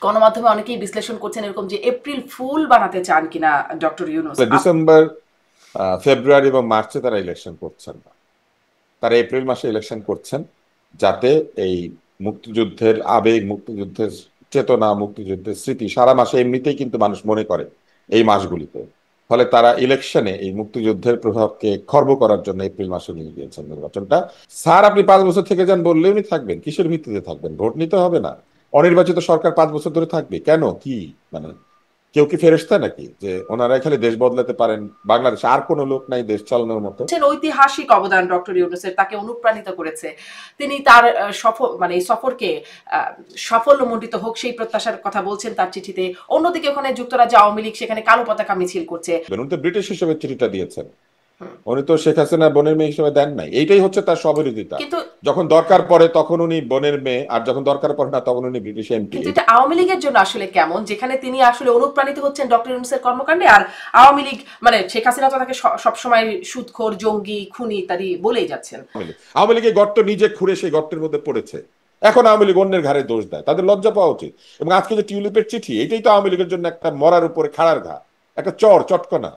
গণমাধ্যমে অনেকেই বিশ্লেষণ করছেন এরকম যে এপ্রিল ফুল বানাতে চান কিনা ডক্টর ইউনূস। ডিসেম্বর, ফেব্রুয়ারি এবং মার্চে তারা ইলেকশন করছেন না, তারা এপ্রিল মাসে ইলেকশন করছেন, যাতে এই মুক্তিযুদ্ধের আবেগ, মুক্তিযুদ্ধের চেতনা, মুক্তিযুদ্ধের স্মৃতি সারা মাসে এমনিতেই কিন্তু মানুষ মনে করে এই মাসগুলিতে। ফলে তারা ইলেকশনে এই মুক্তিযুদ্ধের প্রভাবকে খর্ব করার জন্য এপ্রিল মাসে নিয়ে গিয়েছেন নির্বাচনটা। স্যার আপনি 5 বছর থেকে যান বললে উনি থাকবেন, কিসের ভিত্তিতে থাকবেন? ভোট নিতে হবে না? অনির্বাচিত সরকার 5 বছর ধরে থাকবে কেন? কি মানে কেউ কি ফেরেশতা নাকি যে ওনারা খালি দেশ বদলাতে পারেন? বাংলাদেশে আর কোনো লোক নাই দেশ চালানোর মতো? ঐতিহাসিক অবদান ডক্টর ইউনূসের, তাকে অনুপ্রাণিত করেছে। তিনি তার সফর মানে এই সফরকে সাফল্যমণ্ডিত হোক সেই প্রত্যাশার কথা বলছেন তার চিঠিতে। অন্যদিকে ওখানে যুক্তরাজ্যে আওয়ামী লীগ সেখানে কালো পতাকা মিছিল করছে। উনি তো ব্রিটিশ হিসেবে চিঠিটা দিয়েছেন, উনি তো শেখ হাসিনা বোনের মেয়ে হিসেবে দেন নাই। এইটাই হচ্ছে তার স্ববিরোধিতা। কিন্তু যখন দরকার পড়ে তখন উনি বোনের মেয়ে, আর যখন দরকার পড়ে না তখন উনি ব্রিটিশ এমপি। কিন্তু এটা আওয়ামী লীগের জন্য আসলে কেমন, যেখানে তিনি আসলে অনুপ্রাণিত হচ্ছেন ডক্টর ইউনূসের কর্মকাণ্ডে, আর আওয়ামী লীগ মানে শেখ হাসিনা তো তাকে সবসময় সুদখোর, জঙ্গি, খুনি ইত্যাদি বলেই যাচ্ছেন। আওয়ামী লীগের গর্ত নিজে খুঁড়ে সেই গর্তের মধ্যে পড়েছে, এখন আওয়ামী লীগ অন্যের ঘাড়ে দোষ দেয়। তাদের লজ্জা পাওয়া উচিত। এবং আজকে যে টিউলিপের চিঠি, এটাই তো আওয়ামী লীগের জন্য একটা মরার উপরে খাড়ার ঘা, একটা চটকনা।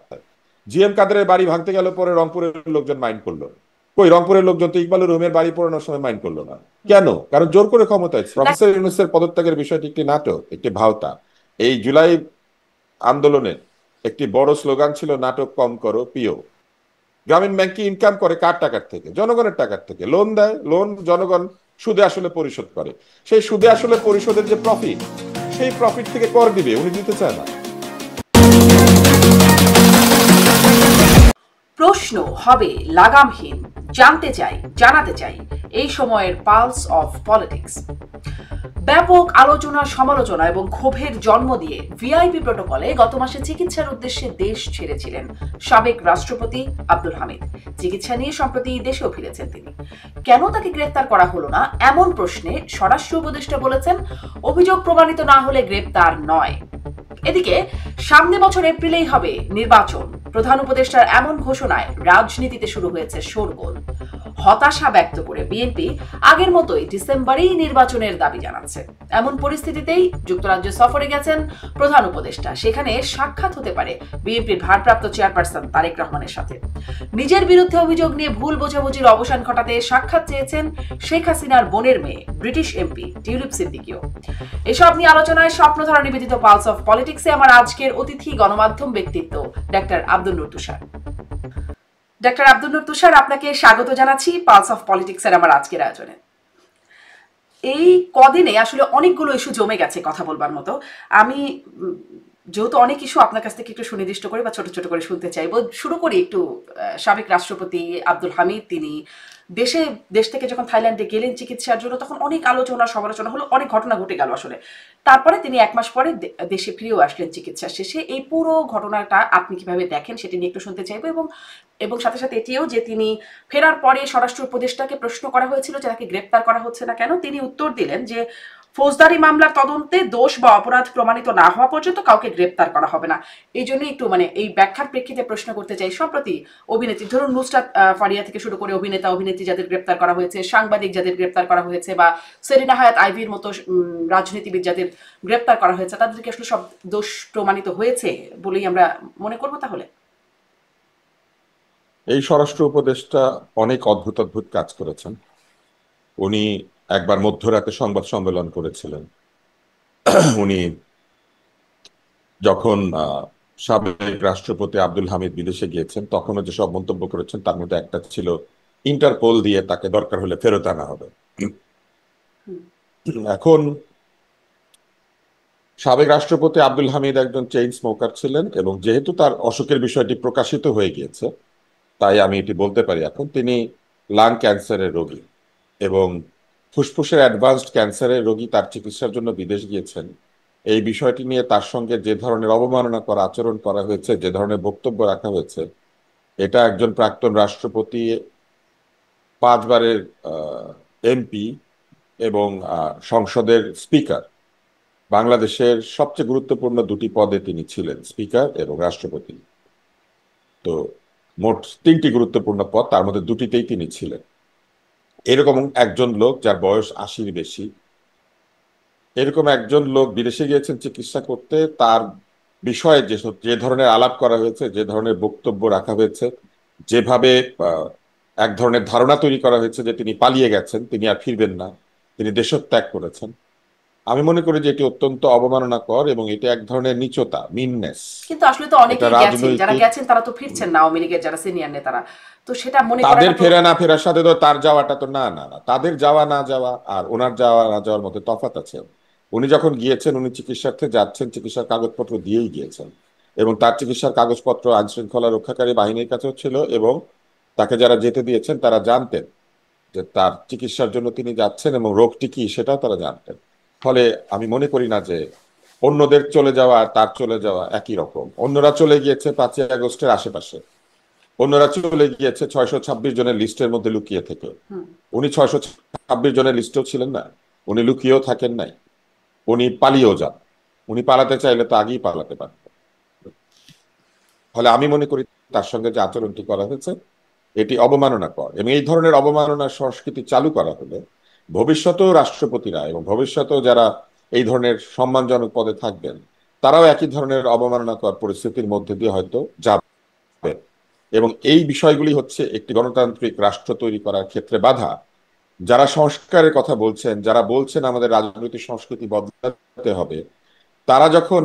জিএম কাদেরের বাড়ি ভাঙতে গেল, পরে রংপুরের লোকজন মাইন্ড করলো। কই রংপুরের লোকজন তো ইকবালের রুমের বাড়ি পোড়ানোর সময় মাইন্ড করলো না কেন? কারণ জোর করে ক্ষমতায়। প্রফেসর ইউনূসের পদত্যাগের বিষয়টি একটি নাটক, একটি ভাওতা। এই জুলাই আন্দোলনের একটি বড় স্লোগান ছিল, নাটক কম করো পিও। গ্রামীণ ব্যাংক কি ইনকাম করে কার টাকার থেকে? জনগণের টাকার থেকে। লোন দেয়, লোন জনগণ সুদে আসলে পরিশোধ করে। সেই সুদে আসলে পরিশোধের যে প্রফিট, সেই প্রফিট থেকে কর দিবে, উনি দিতে চায় না। প্রশ্ন হবে লাগামহীন, জানতে চাই, জানাতে চাই এই সময়ের পালস অফ পলিটিক্স। ব্যাপক আলোচনা, সমালোচনা এবং ক্ষোভের জন্ম দিয়ে ভিআইপি প্রটোকলে গত মাসে চিকিৎসার উদ্দেশ্যে দেশ ছেড়েছিলেন সাবেক রাষ্ট্রপতি আব্দুল হামিদ। চিকিৎসা নিয়ে সম্প্রতি দেশেও ফিরেছেন তিনি। কেন তাকে গ্রেফতার করা হলো না এমন প্রশ্নে স্বরাষ্ট্র উপদেষ্টা বলেছেন, অভিযোগ প্রমাণিত না হলে গ্রেফতার নয়। এদিকে সামনে বছর এপ্রিলেই হবে নির্বাচন। প্রধান উপদেষ্টার এমন ঘোষণায় রাজনীতিতে শুরু হয়েছে শোরগোল। হতাশা ব্যক্ত করে বিএনপি আগের মতোই ডিসেম্বরেই নির্বাচনের দাবি জানাচ্ছে। এমন পরিস্থিতিতেই যুক্তরাজ্য সফরে গেছেন প্রধান উপদেষ্টা। সেখানে সাক্ষাৎ হতে পারে বিএনপির ভারপ্রাপ্ত চেয়ারপারসন তারেক রহমানের সাথে। নিজের বিরুদ্ধে অভিযোগ নিয়ে ভুল বোঝাবুঝির অবসান ঘটাতে সাক্ষাৎ চেয়েছেন শেখ হাসিনার বোনের মেয়ে ব্রিটিশ এমপি টিউলিপ সিদ্দিকীও। এসব নিয়ে আলোচনায় স্বপ্নধারা নিবেদিত পালস অফ পলিটিক্সে আমার আজকের অতিথি গণমাধ্যম ব্যক্তিত্ব ডাক্তার আব্দুল নূর তুষার। ডাক্তার আব্দুল নূর তুষার, আপনাকে স্বাগত জানাচ্ছি পালস অফ পলিটিক্স এর আমার আজকের আয়োজনে। এই কদিনে আসলে অনেকগুলো ইস্যু জমে গেছে কথা বলবার মতো। আমি যেহেতু অনেক ইস্যু আপনার কাছ থেকে একটু সুনির্দিষ্ট করে বা ছোট ছোট করে শুনতে চাইবো। শুরু করি একটু সাবেক রাষ্ট্রপতি আব্দুল হামিদ, তিনি দেশ থেকে যখন থাইল্যান্ডে গেলেন চিকিৎসার জন্য, তখন অনেক আলোচনা সমালোচনা হলো, অনেক ঘটনা ঘটে গেল আসলে। তারপরে তিনি 1 মাস পরে দেশে ফিরেও আসলেন চিকিৎসা শেষে। এই পুরো ঘটনাটা আপনি কিভাবে দেখেন সেটি নিয়ে একটু শুনতে চাইবো। এবং সাথে সাথে এটিও যে তিনি ফেরার পরে স্বরাষ্ট্র উপদেষ্টাকে প্রশ্ন করা হয়েছিল যে তাকে গ্রেপ্তার করা হচ্ছে না কেন, তিনি উত্তর দিলেন যে ফৌজদারি মামলার তদন্তে দোষ বা অপরাধ প্রমাণিত না হওয়া পর্যন্ত কাউকে গ্রেপ্তার করা হবে না। এই জন্য একটু এই ব্যাখ্যার প্রেক্ষিতে প্রশ্ন করতে চাই। সম্প্রতি অভিনেত্রী, ধরুন নুসরাত ফারিয়া থেকে শুরু করে অভিনেতা অভিনেত্রী যাদের গ্রেপ্তার করা হয়েছে, সাংবাদিক যাদের গ্রেপ্তার করা হয়েছে, বা সেরিনা হায়াত আইভির মতো রাজনীতিবিদ যাদের গ্রেপ্তার করা হয়েছে, তাদেরকে আসলে সব দোষ প্রমাণিত হয়েছে বলেই আমরা মনে করবো তাহলে? এই স্বরাষ্ট্র উপদেষ্টা অনেক অদ্ভুত অদ্ভুত কাজ করেছেন। উনি একবার মধ্যরাতে সংবাদ সম্মেলন করেছিলেন। উনি যখন সাবেক রাষ্ট্রপতি আব্দুল হামিদ বিদেশে গিয়েছেন, তখনও যেসব মন্তব্য করেছেন তার মধ্যে একটা ছিল ইন্টারপোল দিয়ে তাকে দরকার হলে ফেরত আনা হবে। এখন সাবেক রাষ্ট্রপতি আব্দুল হামিদ একজন চেইন স্মোকার ছিলেন, এবং যেহেতু তার অসুখের বিষয়টি প্রকাশিত হয়ে গিয়েছে, তাই আমি এটি বলতে পারি এখন তিনি লাং ক্যান্সারের রোগী এবং ফুসফুসের অ্যাডভান্সড ক্যান্সারের রোগী। তার চিকিৎসার জন্য বিদেশ গিয়েছেন। এই বিষয়টি নিয়ে তার সঙ্গে যে ধরনের অবমাননা করা আচরণ করা হয়েছে, যে ধরনের বক্তব্য রাখা হয়েছে, এটা একজন প্রাক্তন রাষ্ট্রপতি, 5 বারের এমপি এবং সংসদের স্পিকার, বাংলাদেশের সবচেয়ে গুরুত্বপূর্ণ 2টি পদে তিনি ছিলেন, স্পিকার এবং রাষ্ট্রপতি। তো মোট 3টি গুরুত্বপূর্ণ পদ, তার মধ্যে 2টিতেই তিনি ছিলেন। এরকম একজন লোক যার বয়স 80-র বেশি, এরকম একজন লোক বিদেশে গিয়েছেন চিকিৎসা করতে, তার বিষয়ে যে ধরনের আলাপ করা হয়েছে, যে ধরনের বক্তব্য রাখা হয়েছে, যেভাবে আহ, এক ধরনের ধারণা তৈরি করা হয়েছে যে তিনি পালিয়ে গেছেন, তিনি আর ফিরবেন না, তিনি দেশত্যাগ করেছেন, আমি মনে করি যে এটি অত্যন্ত অবমাননাকর এবং এটি এক ধরনের নীচতা, মিননেস। কিন্তু আসলে তো এটা অনেকেই গেছেন, যারা রাজনৈতিক, গেছেন তারা তো ফিরছেন না, আওয়ামী লীগের যারা সিনিয়র নেতারা। তো সেটা মনে তাদের করাটা তো ফেরা না ফেরার সাথে তো তার যাওয়াটা তো না না না, তাদের যাওয়া না যাওয়া আর ওনার যাওয়া না যাওয়ার মধ্যে তফাৎ আছে। উনি যখন গিয়েছেন উনি চিকিৎসার্থে যাচ্ছেন, চিকিৎসার কাগজপত্র দিয়েই গিয়েছেন, এবং তার চিকিৎসার কাগজপত্র আইন শৃঙ্খলা রক্ষাকারী বাহিনীর কাছেও ছিল, এবং তাকে যারা যেতে দিয়েছেন তারা জানতেন যে তার চিকিৎসার জন্য তিনি যাচ্ছেন এবং রোগটি কি সেটাও তারা জানতেন। ফলে আমি মনে করি না যে অন্যদের চলে যাওয়া আর তার চলে যাওয়া একই রকম। অন্যরা চলে গিয়েছে 5ই আগস্টের আশেপাশে, অন্যরা চলে গিয়েছে 626 জনের লিস্টের মধ্যে লুকিয়ে থেকে। উনি 626 জনের লিস্টেও ছিলেন না, উনি লুকিয়েও থাকেন নাই, উনি পালিয়েও যান। উনি পালাতে চাইলে তো আগেই পালাতে পারতেন। ফলে আমি মনে করি তার সঙ্গে যে আচরণটি করা হয়েছে এটি অবমাননাকর, এবং এই ধরনের অবমাননার সংস্কৃতি চালু করা হলে ভবিষ্যতেও রাষ্ট্রপতিরা এবং ভবিষ্যতেও যারা এই ধরনের সম্মানজনক পদে থাকবেন তারাও একই ধরনের অবমাননাকর পরিস্থিতির মধ্যে দিয়ে হয়তো যাবে। এবং এই বিষয়গুলি হচ্ছে একটি গণতান্ত্রিক রাষ্ট্র তৈরি করার ক্ষেত্রে বাধা। যারা সংস্কারের কথা বলছেন, যারা বলছেন আমাদের রাজনৈতিক সংস্কৃতি বদলাতে হবে, তারা যখন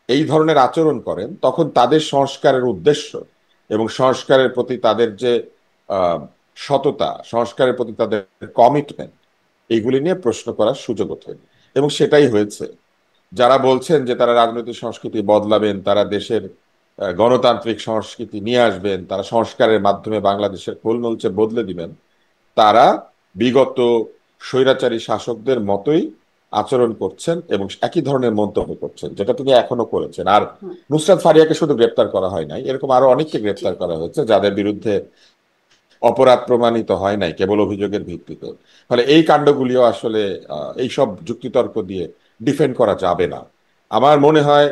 এই ধরনের আচরণ করেন তখন তাদের সংস্কারের উদ্দেশ্য এবং সংস্কারের প্রতি তাদের যে আহ, সততা, সংস্কারের প্রতি তাদের কমিটমেন্ট, এইগুলি নিয়ে প্রশ্ন করার সুযোগ ওঠে। এবং সেটাই হয়েছে। যারা বলছেন যে তারা রাজনৈতিক সংস্কৃতি বদলাবেন, তারা দেশের গণতান্ত্রিক সংস্কৃতি নিয়ে আসবেন, তারা সংস্কারের মাধ্যমে বাংলাদেশের খোলনলচে বদলে দিবেন, তারা বিগত স্বৈরাচারী শাসকদের মতোই আচরণ করছেন এবং একই ধরনের মন্তব্য করছেন যেটা তিনি এখনো করেছেন। আর নুসরাত ফারিয়াকে শুধু গ্রেপ্তার করা হয় নাই, এরকম আরো অনেককে জি। গ্রেপ্তার করা হয়েছে যাদের বিরুদ্ধে অপরাধ প্রমাণিত হয় নাই, কেবল অভিযোগের ভিত্তিতে। ফলে এই কাণ্ডগুলিও আসলে এইসব যুক্তিতর্ক দিয়ে ডিফেন্ড করা যাবে না। আমার মনে হয়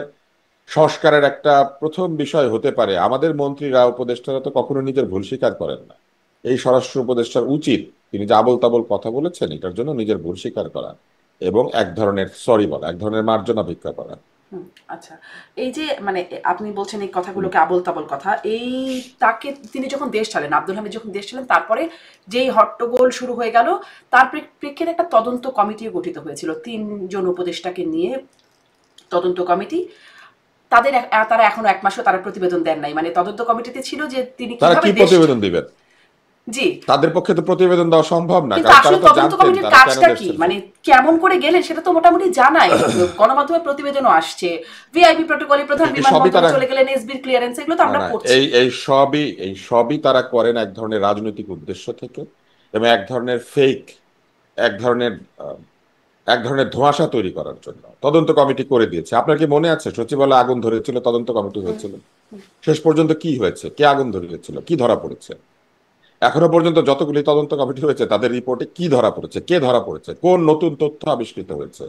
সংস্কারের একটা প্রথম বিষয় হতে পারে, আমাদের মন্ত্রীরা উপদেষ্টারা তো কখনো নিজের ভুল স্বীকার করেন না। এই স্বরাষ্ট্র উপদেষ্টার উচিত তিনি যে আবোল তাবোল কথা বলেছেন এটার জন্য নিজের ভুল স্বীকার করা এবং এক ধরনের সরি বলা, এক ধরনের মার্জনা ভিক্ষা করা। আচ্ছা, এই যে মানে আপনি বলছেন এই কথাগুলোকে আবোল তাবোল কথা, এই তাকে তিনি যখন দেশ ছাড়েন, আব্দুল হামিদ যখন দেশ ছাড়েন, তারপরে যেই হট্টগোল শুরু হয়ে গেল, তার প্রেক্ষিতে একটা তদন্ত কমিটিও গঠিত হয়েছিল 3 জন উপদেষ্টাকে নিয়ে। তদন্ত কমিটি, তারা এখনো 1 মাসও তারা প্রতিবেদন দেন নাই। মানে তদন্ত কমিটিতে ছিল যে তিনি তারা কিভাবে কি দেশ। প্রতিবেদন দিবেন? জি। তাদের পক্ষে তো প্রতিবেদন দেওয়া সম্ভব না, কিন্তু কারণ আসলে তারা তো তদন্ত জানতেন কমিটির তারা কেন কাজটা দেশ কি, ছেড়েছেন। মানে কেমন করে গেলেন সেটা তো মোটামুটি জানাই, গণমাধ্যমে প্রতিবেদনও আসছে, ভিআইপি প্রটোকলে প্রধান এই সবই বিমানবন্দরে তারা, চলে গেলেন, এসবির ক্লিয়ারেন্স, এগুলো তো না আমরা না, পড়ছি। এই সবই তারা করেন এক ধরনের রাজনৈতিক উদ্দেশ্য থেকে, এবং এক ধরনের ফেক, এক ধরনের এক ধরনের ধোঁয়াশা তৈরি করার জন্য তদন্ত কমিটি করে দিয়েছে। আপনার কি মনে আছে সচিবালয়ে আগুন ধরেছিল, তদন্ত কমিটি হয়েছিল, শেষ পর্যন্ত কি হয়েছে? কে আগুন ধরিয়েছিল? কি ধরা পড়েছে? এখনো পর্যন্ত যতগুলি তদন্ত কমিটি হয়েছে তাদের রিপোর্টে কি ধরা পড়েছে? কে ধরা পড়েছে? কোন নতুন তথ্য আবিষ্কৃত হয়েছে?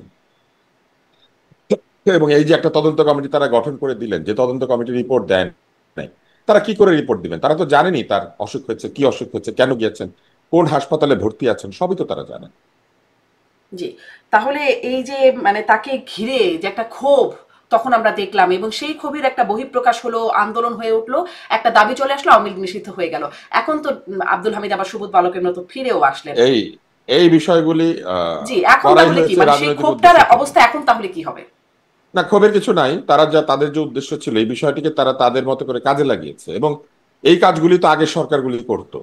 এবং এই যে একটা তদন্ত কমিটি তারা গঠন করে দিলেন, যে তদন্ত কমিটি রিপোর্ট দেন নাই, তারা কি করে রিপোর্ট দিবেন? তারা তো জানেনি তার অসুখ হয়েছে, কি অসুখ হয়েছে, কেন গিয়েছেন, কোন হাসপাতালে ভর্তি আছেন, সবই তো তারা জানেন। জি। তাহলে এই যে মানে তাকে ঘিরে যে একটা ক্ষোভ তখন আমরা দেখলাম, এবং সেই ক্ষোভের একটা বহিঃপ্রকাশ হলো, আন্দোলন হয়ে উঠলো, একটা দাবি চলে আসলো, আওয়ামী লীগ নিষিদ্ধ হয়ে গেল। এখন তো আব্দুল হামিদ আবার সুবোধ বালকের মতো ফিরেও আসলেন। এই এই বিষয়গুলি জি, এখন করাই তাহলে কি, হয়েছে মানে সেই রাজনৈতিক ক্ষোভটার উদ্দেশ্য থেকে। অবস্থা এখন তাহলে কি হবে? না, ক্ষোভের কিছু নাই, তারা যা তাদের যে উদ্দেশ্য ছিল এই বিষয়টিকে তারা তাদের মতো করে কাজে লাগিয়েছে, এবং এই কাজগুলি তো আগের সরকারগুলি করতো,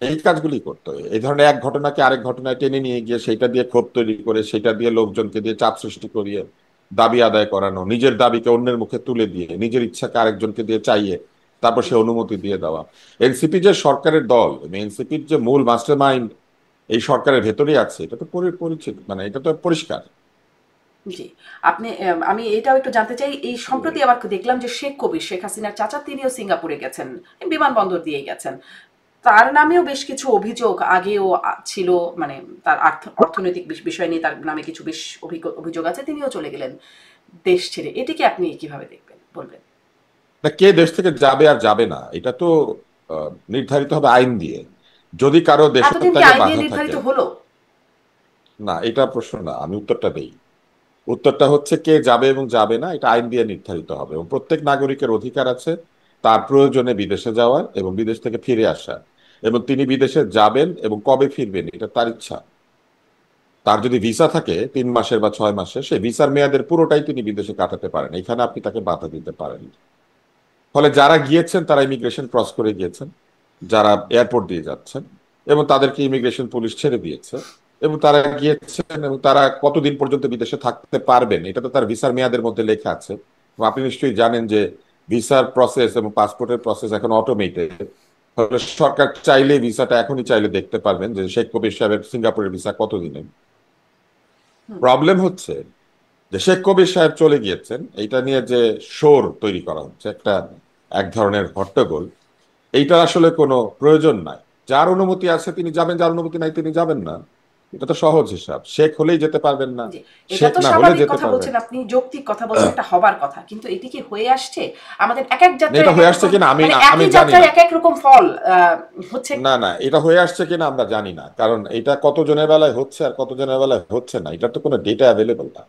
এই কাজগুলি করতো। এই ধরনের এক ঘটনাকে আরেক ঘটনায় টেনে নিয়ে গিয়ে সেটা দিয়ে ক্ষোভ তৈরি করে, সেটা দিয়ে লোকজনকে দিয়ে চাপ সৃষ্টি করিয়ে দাবি আদায় করানো, নিজের দাবিকে অন্যের মুখে তুলে দিয়ে নিজের ইচ্ছাকে আরেকজনকে দিয়ে চাইয়ে তারপর সে অনুমতি দিয়ে দেওয়া। এনসিপি যে সরকারের দল, এনসিপির যে মূল মাস্টার মাইন্ড এই সরকারের ভেতরেই আছে, এটা তো পরিচিত, মানে এটা তো পরিষ্কার। জি। আপনি আমি এটাও একটু জানতে চাই, এই সম্প্রতি আবার দেখলাম যে শেখ কবির, শেখ হাসিনার চাচা, তিনিও সিঙ্গাপুরে গেছেন, বিমানবন্দর দিয়ে গেছেন। তার নামেও বেশ কিছু অভিযোগ আগেও ছিল, মানে তার অর্থনৈতিক বিষয় নিয়ে তার নামে কিছু বেশ অভিযোগ আছে, তিনিও চলে গেলেন দেশ ছেড়ে। এটিকে আপনি কিভাবে দেখবেন, বলবেন? না, কে দেশ থেকে যাবে আর যাবে না এটা তো নির্ধারিত হবে আইন দিয়ে। যদি কারো এতদিন কি দেশত্যাগে আইন দিয়ে বাধা থাকে, নির্ধারিত হলো? না, এটা প্রশ্ন না, আমি উত্তরটা দেই। উত্তরটা হচ্ছে কে যাবে এবং যাবে না এটা আইন দিয়ে নির্ধারিত হবে, এবং প্রত্যেক নাগরিকের অধিকার আছে তার প্রয়োজনে বিদেশে যাওয়ার এবং বিদেশ থেকে ফিরে আসার, এবং তিনি বিদেশে যাবেন এবং কবে ফিরবেন এটা তার ইচ্ছা। তার যদি ভিসা থাকে 3 মাসের বা 6 মাসের, সেই ভিসার মেয়াদের পুরোটাই তিনি বিদেশে কাটাতে পারেন, এখানে আপনি তাকে বাধা দিতে পারেন। ফলে যারা গিয়েছেন তারা ইমিগ্রেশন ক্রস করে গিয়েছেন, যারা এয়ারপোর্ট দিয়ে যাচ্ছেন, এবং তাদেরকে ইমিগ্রেশন পুলিশ ছেড়ে দিয়েছে, এবং তারা গিয়েছেন এবং তারা কতদিন পর্যন্ত বিদেশে থাকতে পারবেন এটা তো তার ভিসার মেয়াদের মধ্যে লেখা আছে। এবং আপনি নিশ্চয়ই জানেন যে ভিসার প্রসেস এবং পাসপোর্টের প্রসেস এখন অটোমেটেড। ফলে সরকার চাইলে ভিসাটা এখনই চাইলে দেখতে পারবেন যে শেখ কবির সাহেবের সিঙ্গাপুরের ভিসা কতদিনের। হুম। প্রবলেম হচ্ছে যে শেখ কবির সাহেব চলে গিয়েছেন এইটা নিয়ে যে শোর তৈরি করা হচ্ছে, একটা এক ধরনের হট্টগোল, এইটার আসলে কোনো প্রয়োজন নাই। যার অনুমতি আছে তিনি যাবেন, যার অনুমতি নাই তিনি যাবেন না। এটা তো সহজ হিসাব, শেখ হলেই যেতে পারবেন না, জি, এটা শেখ তো না হলে স্বাভাবিক যেতে কথা পারবেন। বলছেন আপনি, যৌক্তিক কথা বলছেন, এটা হবার কথা, কিন্তু এটি কি হয়ে আসছে? আমাদের এক এক যাত্রায় এটা এক এক হয়ে আসছে রকম, কিনা আমি মানে আমি একই জানি যাত্রায় না। এক এক রকম ফল হচ্ছে। না না, এটা হয়ে আসছে কিনা আমরা জানি না, কারণ এটা কতজনের বেলায় হচ্ছে আর কতজনের বেলায় হচ্ছে না এটা তো কোনো ডেটা অ্যাভেলেবল না।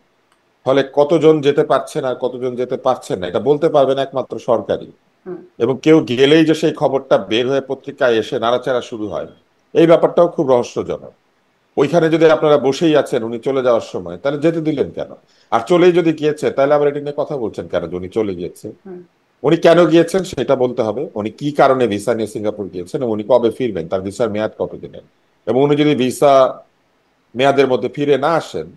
ফলে কতজন যেতে পারছেন আর কতজন যেতে পারছেন না এটা বলতে পারবেন একমাত্র সরকারই। হুম। এবং কেউ গেলেই যে সেই খবরটা বের হয়ে পত্রিকায় এসে নাড়াচাড়া শুরু হয়, এই ব্যাপারটাও খুব রহস্যজনক। ওইখানে যদি আপনারা বসেই আছেন উনি চলে যাওয়ার সময়, তাহলে যেতে দিলেন কেন? আর চলেই যদি গিয়েছে তাহলে আবার এটা নিয়ে কথা বলছেন কেন যে উনি চলে গিয়েছে? হুম। উনি কেন গিয়েছেন সেটা বলতে হবে, উনি কি কারণে ভিসা নিয়ে সিঙ্গাপুর গিয়েছেন এবং উনি কবে ফিরবেন, তার ভিসার মেয়াদ কতদিনের। এবং উনি যদি ভিসা মেয়াদের মধ্যে ফিরে না আসেন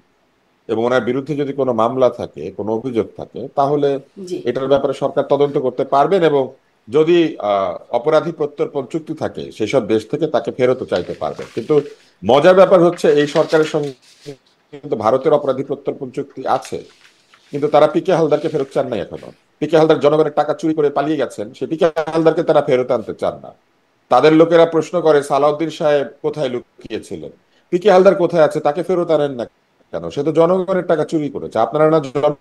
এবং ওনার বিরুদ্ধে যদি কোনো মামলা থাকে, কোনো অভিযোগ থাকে, তাহলে জি। এটার ব্যাপারে সরকার তদন্ত করতে পারবেন, এবং যদি অপরাধী প্রত্যর্পণ চুক্তি থাকে সেসব দেশ থেকে তাকে ফেরতও চাইতে পারবেন। কিন্তু মজার ব্যাপার হচ্ছে এই সরকারের সঙ্গে কিন্তু ভারতের অপরাধী প্রত্যর্পণ চুক্তি আছে, কিন্তু তারা পিকে হালদারকে ফেরত চান নাই এখনো। পিকে হালদার জনগণের টাকা চুরি করে পালিয়ে গেছেন, সে পিকে হালদারকে তারা ফেরত আনতে চান না। তাদের লোকেরা প্রশ্ন করে সালাউদ্দিন সাহেব কোথায় লুকিয়েছিলেন, পিকে হালদার কোথায় আছে, তাকে ফেরত আনেন না কেন? সে তো জনগণের টাকা চুরি করেছে। আপনারা না জনগণের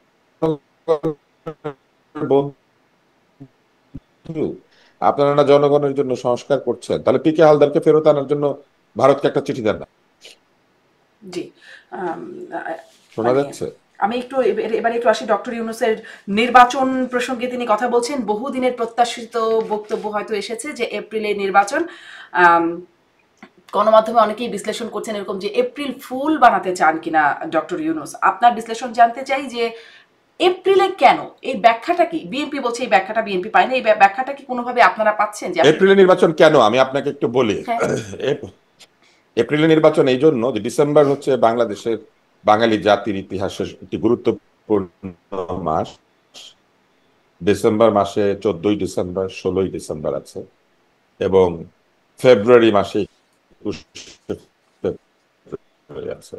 বন্ধু, আপনারা না জনগণের জন্য সংস্কার করছেন, তাহলে পিকে হালদারকে ফেরত আনার জন্য ভারতকে একটা চিঠি দেন না। জি। আম, আ- শোনা মানে যাচ্ছে? আমি একটু এবারে একটু আসি ডক্টর ইউনূসের নির্বাচন প্রসঙ্গে। তিনি কথা বলছেন, বহুদিনের প্রত্যাশিত বক্তব্য হয়তো এসেছে যে এপ্রিলে নির্বাচন। আম, গণমাধ্যমে অনেকেই বিশ্লেষণ করছেন এরকম যে এপ্রিল ফুল বানাতে চান কিনা ডক্টর ইউনূস। আপনার বিশ্লেষণ জানতে চাই যে এপ্রিলে কেন, এই ব্যাখ্যাটা কি? বিএনপি বলছে এই ব্যাখ্যাটা বিএনপি পায় না, এই ব্যাখ্যাটা কি কোনোভাবে আপনারা পাচ্ছেন যে আসলে? এপ্রিলে নির্বাচন কেন আমি আপনাকে একটু বলি। হ্যাঁ। এপ- এপ্রিলে নির্বাচন এই জন্য যে ডিসেম্বর হচ্ছে বাংলাদেশের বাঙালি জাতির ইতিহাসের একটি গুরুত্বপূর্ণ মাস। ডিসেম্বর মাসে 14ই ডিসেম্বর, 16ই ডিসেম্বর আছে, এবং ফেব্রুয়ারি মাসে 21শে ফেব্রুয়ারি আছে।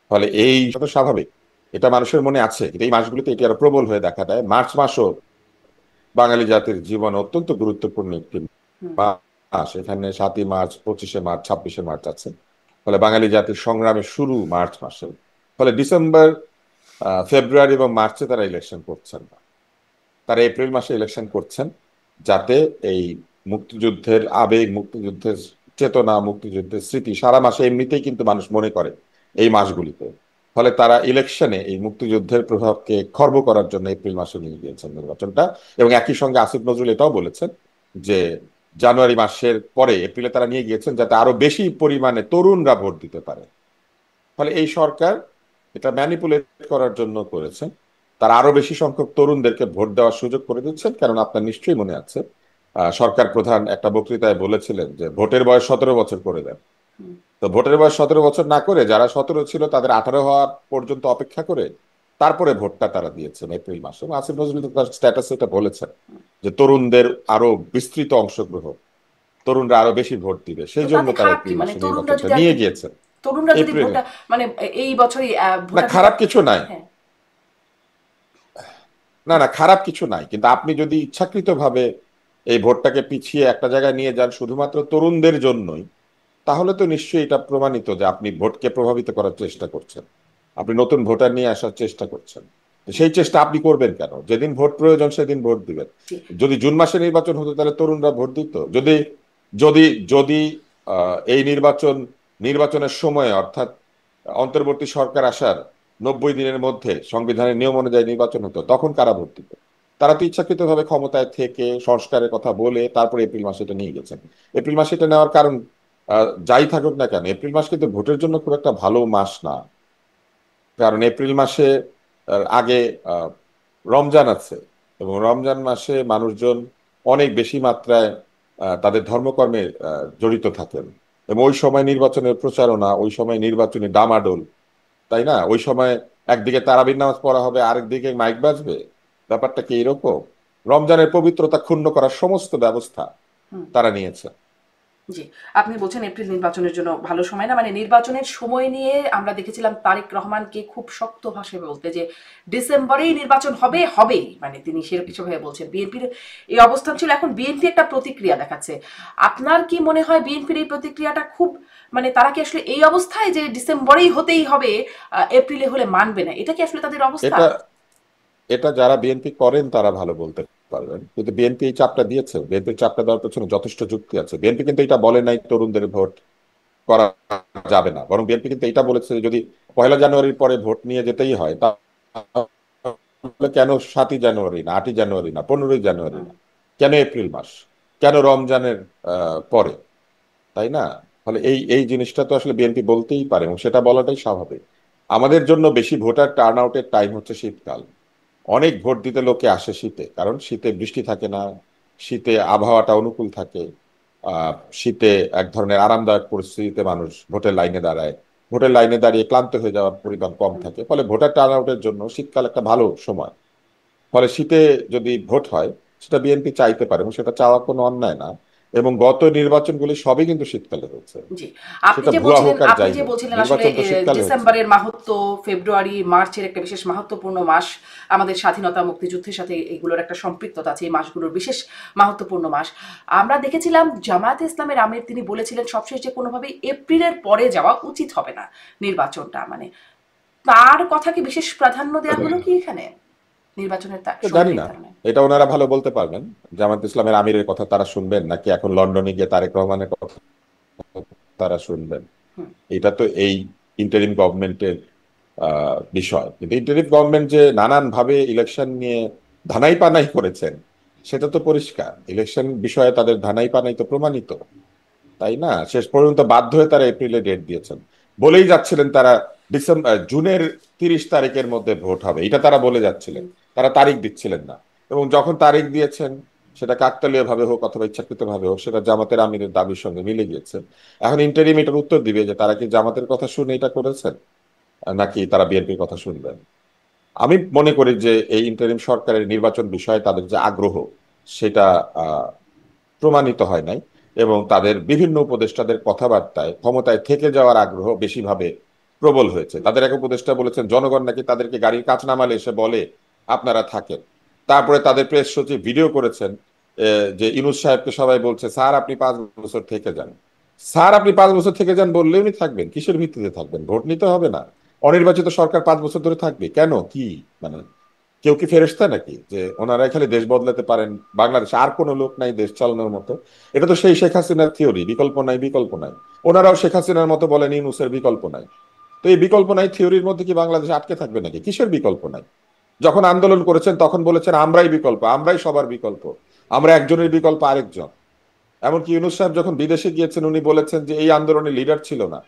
ফলে এই তো স্বাভাবিক, এটা মানুষের মনে আছে, কিন্তু এই মাসগুলিতে এটি আরো প্রবল হয়ে দেখা দেয়। মার্চ মাসও বাঙালি জাতির জীবন অত্যন্ত গুরুত্বপূর্ণ একটি হুম। মাস, এখানে 7ই মার্চ, 25শে মার্চ, 26শে মার্চ আছে। ফলে বাঙালি জাতির সংগ্রামের শুরু মার্চ মাসে। ফলে ডিসেম্বর, ফেব্রুয়ারি এবং মার্চে তারা ইলেকশন করছেন না, তারা এপ্রিল মাসে ইলেকশন করছেন, যাতে এই মুক্তিযুদ্ধের আবেগ, মুক্তিযুদ্ধের চেতনা, মুক্তিযুদ্ধের স্মৃতি সারা মাসে এমনিতেই কিন্তু মানুষ মনে করে এই মাসগুলিতে। ফলে তারা ইলেকশনে এই মুক্তিযুদ্ধের প্রভাবকে খর্ব করার জন্য এপ্রিল মাসে নিয়ে গিয়েছেন নির্বাচনটা। এবং একই সঙ্গে আসিফ নজরুল এটাও বলেছেন যে জানুয়ারি মাসের পরে এপ্রিলে তারা নিয়ে গিয়েছেন যাতে আরো বেশি পরিমাণে তরুণরা ভোট দিতে পারে। ফলে এই সরকার এটা ম্যানিপুলেট করার জন্য করেছেন, তারা আরো বেশি সংখ্যক তরুণদেরকে ভোট দেওয়ার সুযোগ করে দিচ্ছেন। কারণ আপনার নিশ্চয়ই মনে আছে সরকার প্রধান একটা বক্তৃতায় বলেছিলেন যে ভোটের বয়স 17 বছর করে দেন। হুম। তো ভোটের বয়স 17 বছর না করে যারা 17 ছিল তাদের 18 হওয়া পর্যন্ত অপেক্ষা করে তারপরে ভোটটা তারা দিয়েছেন এপ্রিল মাসে। এবং আসিফ নজরুল তো তার স্ট্যাটাসে এটা বলেছেন যে তরুণদের আরো বিস্তৃত অংশগ্রহণ, তরুণরা আরো বেশি ভোট দিবে, তো সেই জন্য তাতে তারা খারাপ কি? এপ্রিল মানে মাসে তরুণরা নির্বাচনটা যদি আর নিয়ে কি, গিয়েছেন। তরুণরা যদি এপ্রিলে ভোটটা, মানে এই বছরই না, ভোটাধিকার। খারাপ কিছু নাই। হ্যাঁ। না না, খারাপ কিছু নাই, কিন্তু আপনি যদি ইচ্ছাকৃতভাবে এই ভোটটাকে পিছিয়ে একটা জায়গায় নিয়ে যান শুধুমাত্র তরুণদের জন্যই, তাহলে তো নিশ্চয়ই এটা প্রমাণিত যে আপনি ভোটকে প্রভাবিত করার চেষ্টা করছেন, আপনি নতুন ভোটার নিয়ে আসার চেষ্টা করছেন। তো সেই চেষ্টা আপনি করবেন কেন? যেদিন ভোট প্রয়োজন সেদিন ভোট দিবেন। জি। যদি জুন মাসে নির্বাচন হতো তাহলে তরুণরা ভোট দিত। যদি যদি যদি এই নির্বাচনের সময়, অর্থাৎ অন্তর্বর্তী সরকার আসার 90 দিনের মধ্যে সংবিধানের নিয়ম অনুযায়ী নির্বাচন হতো, তখন কারা ভোট দিত? তারা তো ইচ্ছাকৃতভাবে ক্ষমতায় থেকে সংস্কারের কথা বলে তারপরে এপ্রিল মাসে এটা নিয়ে গেছেন। এপ্রিল মাসে এটা নেওয়ার কারণ যাই থাকুক না কেন, এপ্রিল মাস কিন্তু ভোটের জন্য খুব একটা ভালো মাস না। কারণ এপ্রিল মাসে আগে আহ, রমজান আছে, এবং রমজান মাসে মানুষজন অনেক বেশি মাত্রায় তাদের ধর্মকর্মে জড়িত থাকেন, এবং ওই সময় নির্বাচনের প্রচারণা, ওই সময় নির্বাচনী ডামাডোল, তাই না? ওই সময় একদিকে তারাবির নামাজ পড়া হবে, আরেকদিকে মাইক বাজবে। ব্যাপারটা কি এরকম? রমজানের পবিত্রতা ক্ষুণ্ণ করার সমস্ত ব্যবস্থা হুম। তারা নিয়েছে। জি, আপনি বলছেন এপ্রিল নির্বাচনের জন্য ভালো সময় না, মানে নির্বাচনের সময় নিয়ে আমরা দেখেছিলাম তারেক রহমানকে খুব শক্ত ভাষায় বলতে যে ডিসেম্বরেই নির্বাচন হবে, হবেই, মানে তিনি সেরকম কিছু ভাবে বলছেন। বিএনপির এই অবস্থান ছিল, এখন বিএনপি একটা প্রতিক্রিয়া দেখাচ্ছে। আপনার কি মনে হয় বিএনপির এই প্রতিক্রিয়াটা খুব, মানে তারা কি আসলে এই অবস্থায় যে ডিসেম্বরেই হতেই হবে, এপ্রিলে হলে মানবে না, এটা কি আসলে তাদের অবস্থা? এটা এটা যারা বিএনপি করেন তারা ভালো বলতে পারবেন, কিন্তু বিএনপি এই চাপটা দিয়েছে, বিএনপির চাপটা দেওয়ার পেছনে যথেষ্ট যুক্তি আছে। বিএনপি কিন্তু এটা বলে নাই তরুণদের ভোট করা যাবে না, বরং বিএনপি কিন্তু এটা বলেছে যে যদি 1 জানুয়ারির পরে ভোট নিয়ে যেতেই হয়, তাহলে কেন 7ই জানুয়ারি না, 8ই জানুয়ারি না, 15ই জানুয়ারি হুম। না, কেন এপ্রিল মাস, কেন রমজানের পরে, তাই না? ফলে এই এই জিনিসটা তো আসলে বিএনপি বলতেই পারে, এবং সেটা বলাটাই স্বাভাবিক। আমাদের জন্য বেশি ভোটার টার্ন আউটের টাইম হচ্ছে শীতকাল। অনেক ভোট দিতে লোকে আসে শীতে, কারণ শীতে বৃষ্টি থাকে না, শীতে আবহাওয়াটা অনুকূল থাকে। আহ শীতে এক ধরনের আরামদায়ক পরিস্থিতিতে মানুষ ভোটের লাইনে দাঁড়ায়। ভোটের লাইনে দাঁড়িয়ে ক্লান্ত হয়ে যাওয়ার পরিমাণ কম হুম। থাকে, ফলে ভোটার টার্ন আউটের জন্য শীতকাল একটা ভালো সময়। ফলে শীতে যদি ভোট হয়, সেটা বিএনপি চাইতে পারে, এবং সেটা চাওয়া কোনো অন্যায় না। এবং গত নির্বাচনগুলি সবই কিন্তু শীতকালে হয়েছে। জি, সেটা ভুয়া হোক আর আপনি যাই যে হোক, বলছিলেন আসলে নির্বাচন তো শীতকালে হচ্ছে। ডিসেম্বরের মাহাত্ম্য, ফেব্রুয়ারি মার্চের একটা বিশেষ মাহাত্ম্যপূর্ণ মাস, আমাদের স্বাধীনতা মুক্তিযুদ্ধের সাথে এগুলোর একটা সম্পৃক্ততা আছে, এই মাসগুলোর বিশেষ মাহাত্ম্যপূর্ণ মাস। আমরা দেখেছিলাম জামায়াতে ইসলামের আমির তিনি বলেছিলেন সবশেষ যে কোনোভাবেই এপ্রিলের পরে যাওয়া উচিত হবে না নির্বাচনটা, মানে তার কথাকে বিশেষ প্রাধান্য দেওয়া হলো কি এখানে নির্বাচনের তো সময় জানি না, নির্ধারণে? এটা ওনারা ভালো বলতে পারবেন। জামাত ইসলামের আমিরের কথা তারা শুনবেন, নাকি এখন লন্ডনে গিয়ে তারেক রহমানের কথা তারা শুনবেন? হুম। এটা তো এই ইন্টারিম গভর্নমেন্টের বিষয়। কিন্তু ইন্টারিম গভর্নমেন্ট যে নানান ভাবে ইলেকশন নিয়ে ধানাই পানাই করেছেন, সেটা তো পরিষ্কার। ইলেকশন বিষয়ে তাদের ধানাই পানাই তো প্রমাণিত, তাই না? শেষ পর্যন্ত বাধ্য হয়ে তারা এপ্রিলে ডেট দিয়েছেন। বলেই যাচ্ছিলেন তারা জুনের 30 তারিখের মধ্যে ভোট হবে, এটা তারা বলে যাচ্ছিলেন। তারা তারিখ দিচ্ছিলেন না। এবং যখন তারিখ দিয়েছেন, সেটা কাকতালীয় ভাবে হোক অথবা ইচ্ছাকৃত ভাবে হোক, সেটা জামাতের আমিরের দাবির সঙ্গে মিলে গিয়েছে। এখন ইন্টারিম এটার উত্তর দিবে যে তারা কি জামাতের কথা শুনে এটা করেছেন, নাকি তারা বিএনপির কথা শুনবেন। আমি মনে করি যে এই ইন্টারিম সরকারের নির্বাচন বিষয়ে তাদের যে আগ্রহ, সেটা প্রমাণিত হয় নাই। এবং তাদের বিভিন্ন উপদেষ্টাদের কথাবার্তায় ক্ষমতায় থেকে যাওয়ার আগ্রহ বেশিভাবে প্রবল হয়েছে। তাদের এক উপদেষ্টা বলেছেন জনগণ নাকি তাদেরকে গাড়ির কাচ নামালে এসে বলে আপনারা থাকেন। তারপরে তাদের প্রেস সচিব ভিডিও করেছেন, যে ইউনূস সাহেবকে সবাই বলছে স্যার আপনি 5 বছর থেকে যান। স্যার আপনি 5 বছর থেকে যান বললে উনি থাকবেন? কিসের ভিত্তিতে থাকবেন? ভোট নিতে হবে না? অনির্বাচিত সরকার 5 বছর ধরে থাকবে কেন? কি মানে, কেউ কি ফেরেশতা নাকি যে ওনারা খালি দেশ বদলাতে পারেন? বাংলাদেশে আর কোনো লোক নাই দেশ চালানোর মতো? এটা তো সেই শেখ হাসিনার থিওরি, বিকল্প নাই, বিকল্প নাই। ওনারাও শেখ হাসিনার মতো বলেন ইউনূসের বিকল্প নাই। তো এই বিকল্প নাই থিওরির মধ্যে কি বাংলাদেশ আটকে থাকবে নাকি? কিসের বিকল্প নাই? যখন আন্দোলন করেছেন তখন বলেছেন আমরাই বিকল্প, আমরাই সবার বিকল্প, আমরা একজনের বিকল্প আরেকজন। এমনকি ইউনূস সাহেব যখন বিদেশে গিয়েছেন উনি বলেছেন যে এই আন্দোলনে লিডার ছিল না,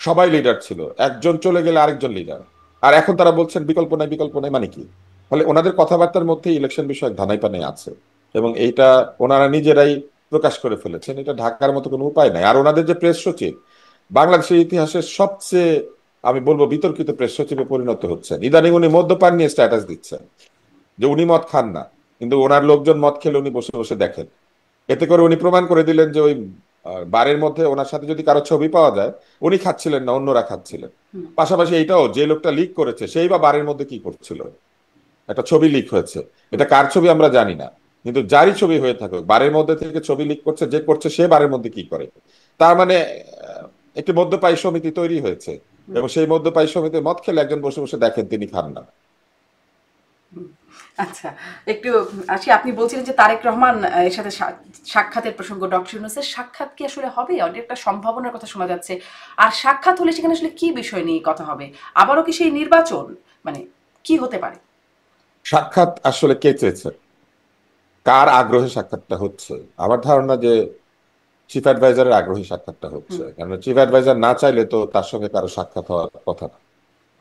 সবাই লিডার ছিল, একজন চলে গেলে আরেকজন লিডার। আর এখন তারা বলছেন বিকল্প নাই, বিকল্প নাই মানে কি? ফলে ওনাদের কথাবার্তার মধ্যে ইলেকশন বিষয়ক ধানাই পানাই আছে, এবং এইটা ওনারা নিজেরাই প্রকাশ করে ফেলেছেন। এটা ঢাকার মতো কোনো উপায় নাই। আর ওনাদের যে প্রেস সচিব, বাংলাদেশের ইতিহাসের সবচেয়ে আমি বলবো বিতর্কিত প্রেস সচিবে পরিণত হচ্ছেন। ইদানিং উনি মদ্যপান নিয়ে স্ট্যাটাস দিচ্ছেন যে উনি মদ খান না, কিন্তু ওনার লোকজন মদ খেলে উনি বসে বসে দেখেন। এতে করে উনি প্রমাণ করে দিলেন যে ওই বারের মধ্যে ওনার সাথে যদি কারো ছবি পাওয়া যায়, উনি খাচ্ছিলেন না, অন্যরা খাচ্ছিলেন। হুম। পাশাপাশি এইটাও, যে লোকটা লিক করেছে সেই বা বারের মধ্যে কি করছিল। একটা ছবি লিক হয়েছে, হুম। এটা কার ছবি আমরা জানি না, কিন্তু যারই ছবি হয়ে থাকুক, বারের মধ্যে থেকে ছবি লিক করছে যে করছে, সে বারের মধ্যে কি করে। তার মানে একটি মদ্যপায়ী সমিতি তৈরি হয়েছে, হুম। এবং সেই মদ্যপায়ী সমিতির মদ খেলে একজন বসে বসে দেখেন, তিনি খান না। আচ্ছা, একটু আসি। আপনি বলছিলেন যে তারেক রহমান এর সাথে সাক্ষাতের প্রসঙ্গ, ডক্টর ইউনূসের সাক্ষাৎ কি আসলে হবে? অনেক একটা সম্ভাবনার কথা শোনা যাচ্ছে। আর সাক্ষাৎ হলে সেখানে আসলে কি বিষয় নিয়ে কথা হবে? আবারও কি সেই নির্বাচন? মানে কি হতে পারে? সাক্ষাৎ আসলে কে চেয়েছে, কার আগ্রহে সাক্ষাৎটা হচ্ছে? আমার ধারণা যে চিফ অ্যাডভাইজারের আগ্রহী সাক্ষাৎটা হচ্ছে, হুম, কারণ চিফ অ্যাডভাইজার না চাইলে তো তার সঙ্গে কারো সাক্ষাৎ হওয়ার কথা না।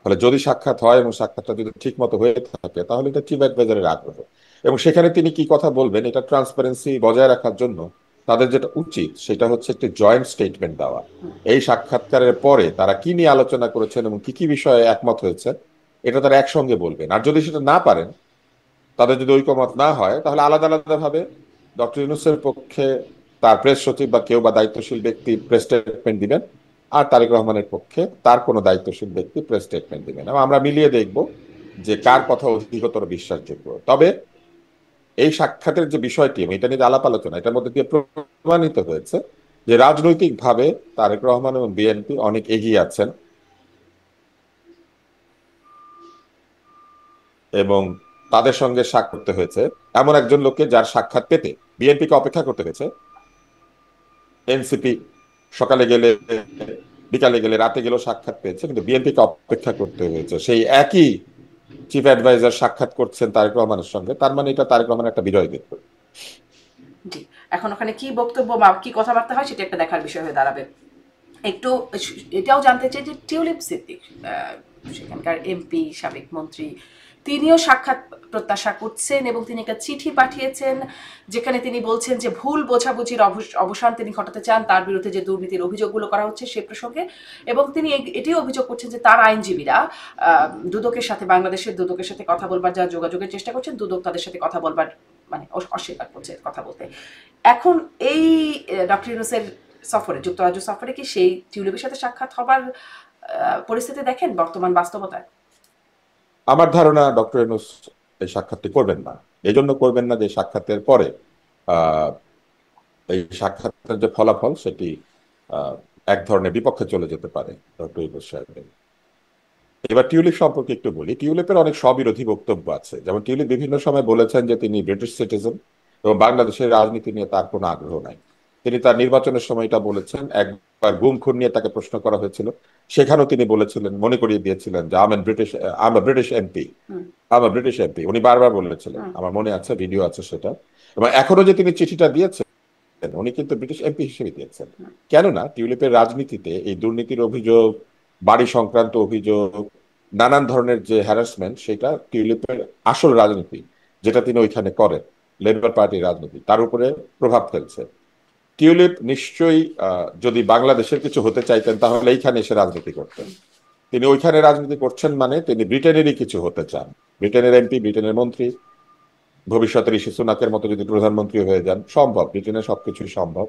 ফলে যদি সাক্ষাৎ হয় এবং সাক্ষাৎটা যদি ঠিক মতো হয়ে থাকে, তাহলে এটা চিফ অ্যাডভাইজারের আগ্রহ। এবং সেখানে তিনি কি কথা বলবেন, এটা ট্রান্সপারেন্সি বজায় রাখার জন্য তাদের যেটা উচিত সেটা হচ্ছে একটি জয়েন্ট স্টেটমেন্ট দেওয়া। এই সাক্ষাৎকারের পরে তারা কি নিয়ে আলোচনা করেছেন এবং কি কি বিষয়ে একমত হয়েছে, এটা তারা একসঙ্গে বলবেন। আর যদি সেটা না পারেন, তাদের যদি ঐকমত না হয়, তাহলে আলাদা আলাদা ভাবে ডক্টর ইউনূসের পক্ষে তার প্রেস সচিব বা কেউ বা দায়িত্বশীল ব্যক্তি প্রেস স্টেটমেন্ট দিবেন, আর তারেক রহমানের পক্ষে তার কোনো দায়িত্বশীল ব্যক্তি প্রেস স্টেটমেন্ট দিবেন, এবং আমরা মিলিয়ে দেখব যে কার কথা অধিকতর বিশ্বাসযোগ্য। তবে এই সাক্ষাতের যে বিষয়টি এবং এটা নিয়ে যে আলাপ আলোচনা, এটার মধ্যে দিয়ে প্রমাণিত হয়েছে যে রাজনৈতিকভাবে তারেক রহমান এবং বিএনপি অনেক এগিয়ে আছেন, এবং তাদের সঙ্গে সাক্ষাৎ করতে হয়েছে এমন একজন লোককে যার সাক্ষাৎ পেতে বিএনপিকে অপেক্ষা করতে হয়েছে। এনসিপি সকালে গেলে, বিকালে গেলে, রাতে গেলেও সাক্ষাৎ পেয়েছে, কিন্তু বিএনপিকে অপেক্ষা করতে হয়েছে। সেই একই চিফ অ্যাডভাইজার সাক্ষাৎ করছেন তারেক রহমানের সঙ্গে, তার মানে এটা তারেক রহমানের একটা বিরয় দিন। জি। এখন ওখানে কি বক্তব্য বা কি কথাবার্তা হয় সেটা একটা দেখার বিষয় হয়ে দাঁড়াবে। একটু এটাও জানতে চাই যে টিউলিপ সিদ্দিক, সেখানকার এমপি, সাবেক মন্ত্রী, তিনিও সাক্ষাৎ প্রত্যাশা করছেন এবং তিনি একটা চিঠি পাঠিয়েছেন যেখানে তিনি বলছেন যে ভুল বোঝাবুঝির অবসান তিনি ঘটাতে চান তার বিরুদ্ধে যে দুর্নীতির অভিযোগগুলো করা হচ্ছে সে প্রসঙ্গে। এবং তিনি এটিও অভিযোগ করছেন যে তার আইনজীবীরা দুদকের সাথে, বাংলাদেশের দুদকের সাথে কথা বলবার যা যোগাযোগের চেষ্টা করছেন, দুদক তাদের সাথে কথা বলবার মানে অস্বীকার করছে কথা বলতে। এখন এই ডক্টর ইউনূসের সফরে, যুক্তরাজ্য সফরে কি সেই টিউলিপের সাথে সাক্ষাৎ হবার পরিস্থিতি দেখেন বর্তমান বাস্তবতায়? আমার ধারণা ডক্টর ইউনূস এই সাক্ষাৎটি করবেন না। এই জন্য করবেন না যে সাক্ষাতের পরে আহ এই সাক্ষাতের যে ফলাফল সেটি আহ এক ধরনের বিপক্ষে চলে যেতে পারে ডক্টর ইউনূস সাহেবের। এবার টিউলিপ সম্পর্কে একটু বলি। টিউলিপের অনেক স্ববিরোধী বক্তব্য আছে। যেমন টিউলিপ বিভিন্ন সময় বলেছেন যে তিনি ব্রিটিশ সিটিজেন এবং বাংলাদেশের রাজনীতি নিয়ে তার কোনো আগ্রহ নাই। তিনি তার নির্বাচনের সময় এটা বলেছেন। একবার গুম খুন নিয়ে তাকে প্রশ্ন করা হয়েছিল, সেখানেও তিনি বলেছিলেন, মনে করিয়ে দিয়েছিলেন যে আম ব্রিটিশ এমপি, হুম, আমার ব্রিটিশ এমপি। উনি বারবার বলেছিলেন, হুম, আমার মনে আছে, ভিডিও আছে সেটা। এবং এখনো যে তিনি চিঠিটা দিয়েছেন, উনি কিন্তু ব্রিটিশ এমপি হিসেবে দিয়েছেন। হুম, কেননা টিউলিপের রাজনীতিতে এই দুর্নীতির অভিযোগ, বাড়ি সংক্রান্ত অভিযোগ, নানান ধরনের যে হ্যারাসমেন্ট, সেটা টিউলিপের আসল রাজনীতি যেটা তিনি ওইখানে করেন, লেবার পার্টির রাজনীতি, তার উপরে প্রভাব ফেলছে। টিউলিপ নিশ্চয়ই যদি বাংলাদেশের কিছু হতে চাইতেন তাহলে এইখানে এসে রাজনীতি করতেন। তিনি ওইখানে রাজনীতি করছেন মানে তিনি ব্রিটেনেরই কিছু হতে চান। ব্রিটেনের এমপি, ব্রিটেনের মন্ত্রী, ভবিষ্যতে ঋষি সুনাকের মতো যদি প্রধানমন্ত্রী হয়ে যান, সম্ভব, ব্রিটেনের সবকিছুই সম্ভব।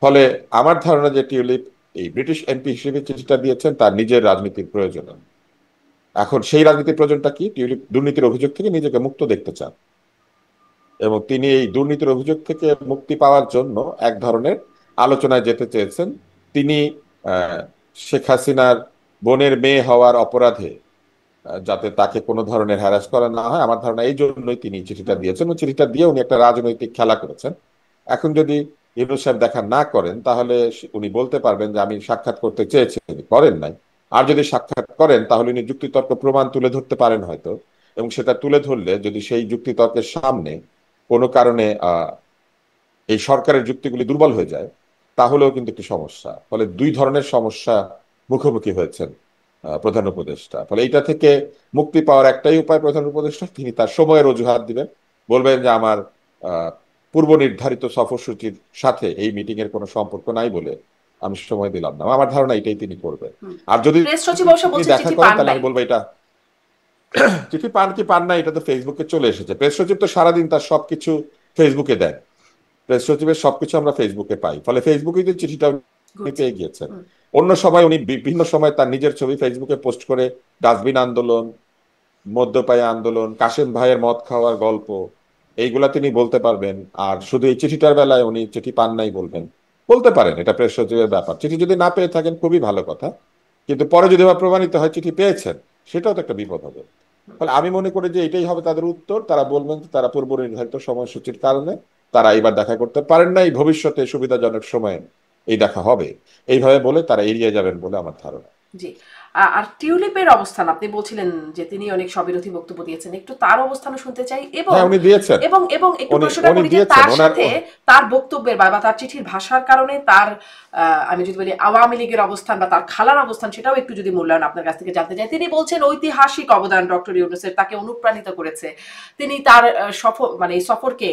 ফলে আমার ধারণা যে টিউলিপ এই ব্রিটিশ এমপি হিসেবে চিঠিটা দিয়েছেন তার নিজের রাজনীতির প্রয়োজনে। এখন সেই রাজনীতির প্রয়োজনটা কি? টিউলিপ দুর্নীতির অভিযোগ থেকে নিজেকে মুক্ত দেখতে চান, এবং তিনি এই দুর্নীতির অভিযোগ থেকে মুক্তি পাওয়ার জন্য এক ধরনের আলোচনায় যেতে চেয়েছেন। তিনি আহ, শেখ হাসিনার বোনের মেয়ে হওয়ার অপরাধে যাতে তাকে কোনো ধরনের হ্যারাস করা না হয়, আমার ধারণা এই জন্যই তিনি চিঠিটা হুম, দিয়েছেন। এবং চিঠিটা দিয়ে উনি একটা রাজনৈতিক খেলা করেছেন। এখন যদি ইউনূস সাহেব দেখা না করেন, তাহলে উনি বলতে পারবেন যে আমি সাক্ষাৎ করতে চেয়েছি, উনি করেন নাই। আর যদি সাক্ষাৎ করেন, তাহলে উনি যুক্তিতর্ক প্রমাণ তুলে ধরতে পারেন হয়তো, এবং সেটা তুলে ধরলে যদি সেই যুক্তিতর্কের সামনে কোনো কারণে এই সরকারের যুক্তিগুলি দুর্বল হয়ে যায়, তাহলেও কিন্তু একটি সমস্যা। ফলে দুই ধরনের সমস্যা মুখোমুখি হয়েছেন প্রধান উপদেষ্টা। ফলে এইটা থেকে মুক্তি পাওয়ার একটাই উপায়, প্রধান উপদেষ্টা তিনি তার সময়ের অজুহাত দিবেন, বলবেন যে আমার আহ, পূর্ব নির্ধারিত সফরসূচির সাথে এই মিটিং এর কোনো সম্পর্ক নাই বলে আমি সময় দিলাম না। আমার ধারণা এটাই তিনি করবেন। হুম। আর যদি প্রেস সচিব অবশ্য তিনি বলছেন দেখা চিঠি করেন, পান তাহলে নাই। আমি বলবো এটা চিঠি পান কি পান না, এটা তো ফেসবুকে চলে এসেছে। প্রেস সচিব তো সারাদিন তার সবকিছু ফেসবুকে দেন। প্রেস সচিবের সবকিছু আমরা ফেসবুকে পাই, ফলে ফেসবুকেই তো চিঠিটা উনি ঘুরছে। পেয়ে গিয়েছেন। হুম, অন্য সময় উনি বিভিন্ন সময় তার নিজের ছবি ফেসবুকে পোস্ট করে ডাস্টবিন আন্দোলন, মদ্যপায়ী আন্দোলন, কাশেম ভাইয়ের মদ খাওয়ার গল্প, এইগুলা তিনি বলতে পারবেন। আর শুধু এই চিঠিটার বেলায় উনি চিঠি পান নাই বলবেন, বলতে পারেন, এটা প্রেস সচিবের ব্যাপার। চিঠি যদি না পেয়ে থাকেন খুবই ভালো কথা, কিন্তু পরে যদি আবার প্রমাণিত হয় চিঠি পেয়েছেন, সেটাও তো একটা বিপদ হবে। ফলে আমি মনে করি যে এটাই হবে তাদের উত্তর। তারা বলবেন যে তারা পূর্ব নির্ধারিত সময়সূচির কারণে তারা এবার দেখা করতে পারেন না, এই ভবিষ্যতে সুবিধাজনক সময়ে এই দেখা হবে, এইভাবে বলে তারা এড়িয়ে যাবেন বলে আমার ধারণা। জি। আর টিউলিপের অবস্থান আপনি বলছিলেন যে তিনি অনেক স্ববিরোধী বক্তব্য দিয়েছেন, একটু তার অবস্থানও শুনতে চাই। এবং হ্যাঁ, উনি দিয়েছেন। এবং এবং একটু উনি প্রশ্নটা উনি করি যে দিয়েছেন তার ওনার সাথে তার বক্তব্যের বা তার চিঠির ভাষার কারণে তার আমি যদি বলি আওয়ামী লীগের অবস্থান বা তার খালার অবস্থান, সেটাও একটু যদি মূল্যায়ন আপনার কাছ থেকে জানতে চাই। তিনি বলছেন ঐতিহাসিক অবদান ডক্টর ইউনূসের, তাকে অনুপ্রাণিত করেছে। তিনি তার সফর মানে এই সফরকে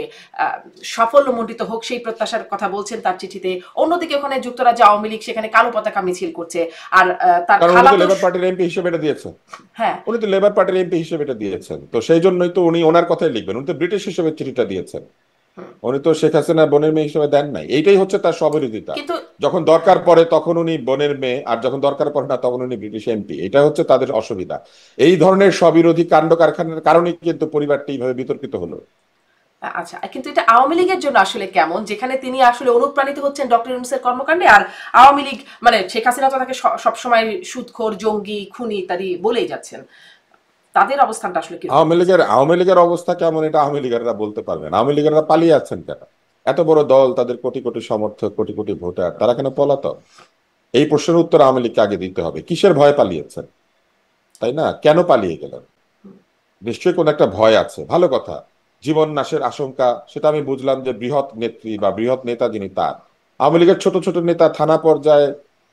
সাফল্যমণ্ডিত হোক সেই প্রত্যাশার কথা বলছেন তার চিঠিতে। অন্যদিকে ওখানে যুক্তরাজ্যে আওয়ামী লীগ সেখানে কালো পতাকা মিছিল করছে। আর তার কারণ উনি খালা তো তো লেবার পার্টির এমপি হিসেবে এটা দিয়েছেন। হ্যাঁ। উনি তো লেবার পার্টির এমপি হিসেবে এটা দিয়েছেন, তো সেই জন্যই তো উনি ওনার কথাই লিখবেন। উনি তো ব্রিটিশ হিসেবে চিঠিটা দিয়েছেন, উনি তো শেখ হাসিনা বোনের মেয়ে হিসেবে দেন নাই। এইটাই হচ্ছে তার স্ববিরোধিতা। কিন্তু যখন দরকার পড়ে তখন উনি বোনের মেয়ে, আর যখন দরকার পড়ে না তখন উনি ব্রিটিশ এমপি। এটা হচ্ছে তাদের অসুবিধা। এই ধরনের স্ববিরোধী কাণ্ড কারখানার কারণেই কিন্তু পরিবারটি এইভাবে বিতর্কিত হলো। আচ্ছা, কিন্তু এটা আওয়ামী লীগের জন্য আসলে কেমন, যেখানে তিনি আসলে অনুপ্রাণিত হচ্ছেন ডক্টর ইউনূসের কর্মকাণ্ডে, আর আওয়ামী লীগ মানে শেখ হাসিনা তো তাকে সবসময় সুদখোর, জঙ্গি, খুনি ইত্যাদি বলেই যাচ্ছেন। তাদের অবস্থানটা আসলে কিরকম হচ্ছে? আওয়ামী লীগের অবস্থা কেমন এটা আওয়ামী লীগেররা বলতে পারবেন। আওয়ামী লীগেররা পালিয়ে আছেন কেন? এত বড় দল, তাদের কোটি কোটি সমর্থক, কোটি কোটি ভোটার, তারা কেন পলাতক? এই প্রশ্নের উত্তর আওয়ামী লীগকে আগে দিতে হবে। কিসের ভয় পালিয়েছেন, তাই না? কেন পালিয়ে গেলেন? নিশ্চয়ই কোন একটা ভয় আছে, ভালো কথা। জীবন নাশের আশঙ্কা, সেটা আমি বুঝলাম যে বৃহৎ নেত্রী বা বৃহৎ নেতা যিনি, তার আওয়ামী লীগের ছোট ছোট নেতা, থানা পর্যায়ে,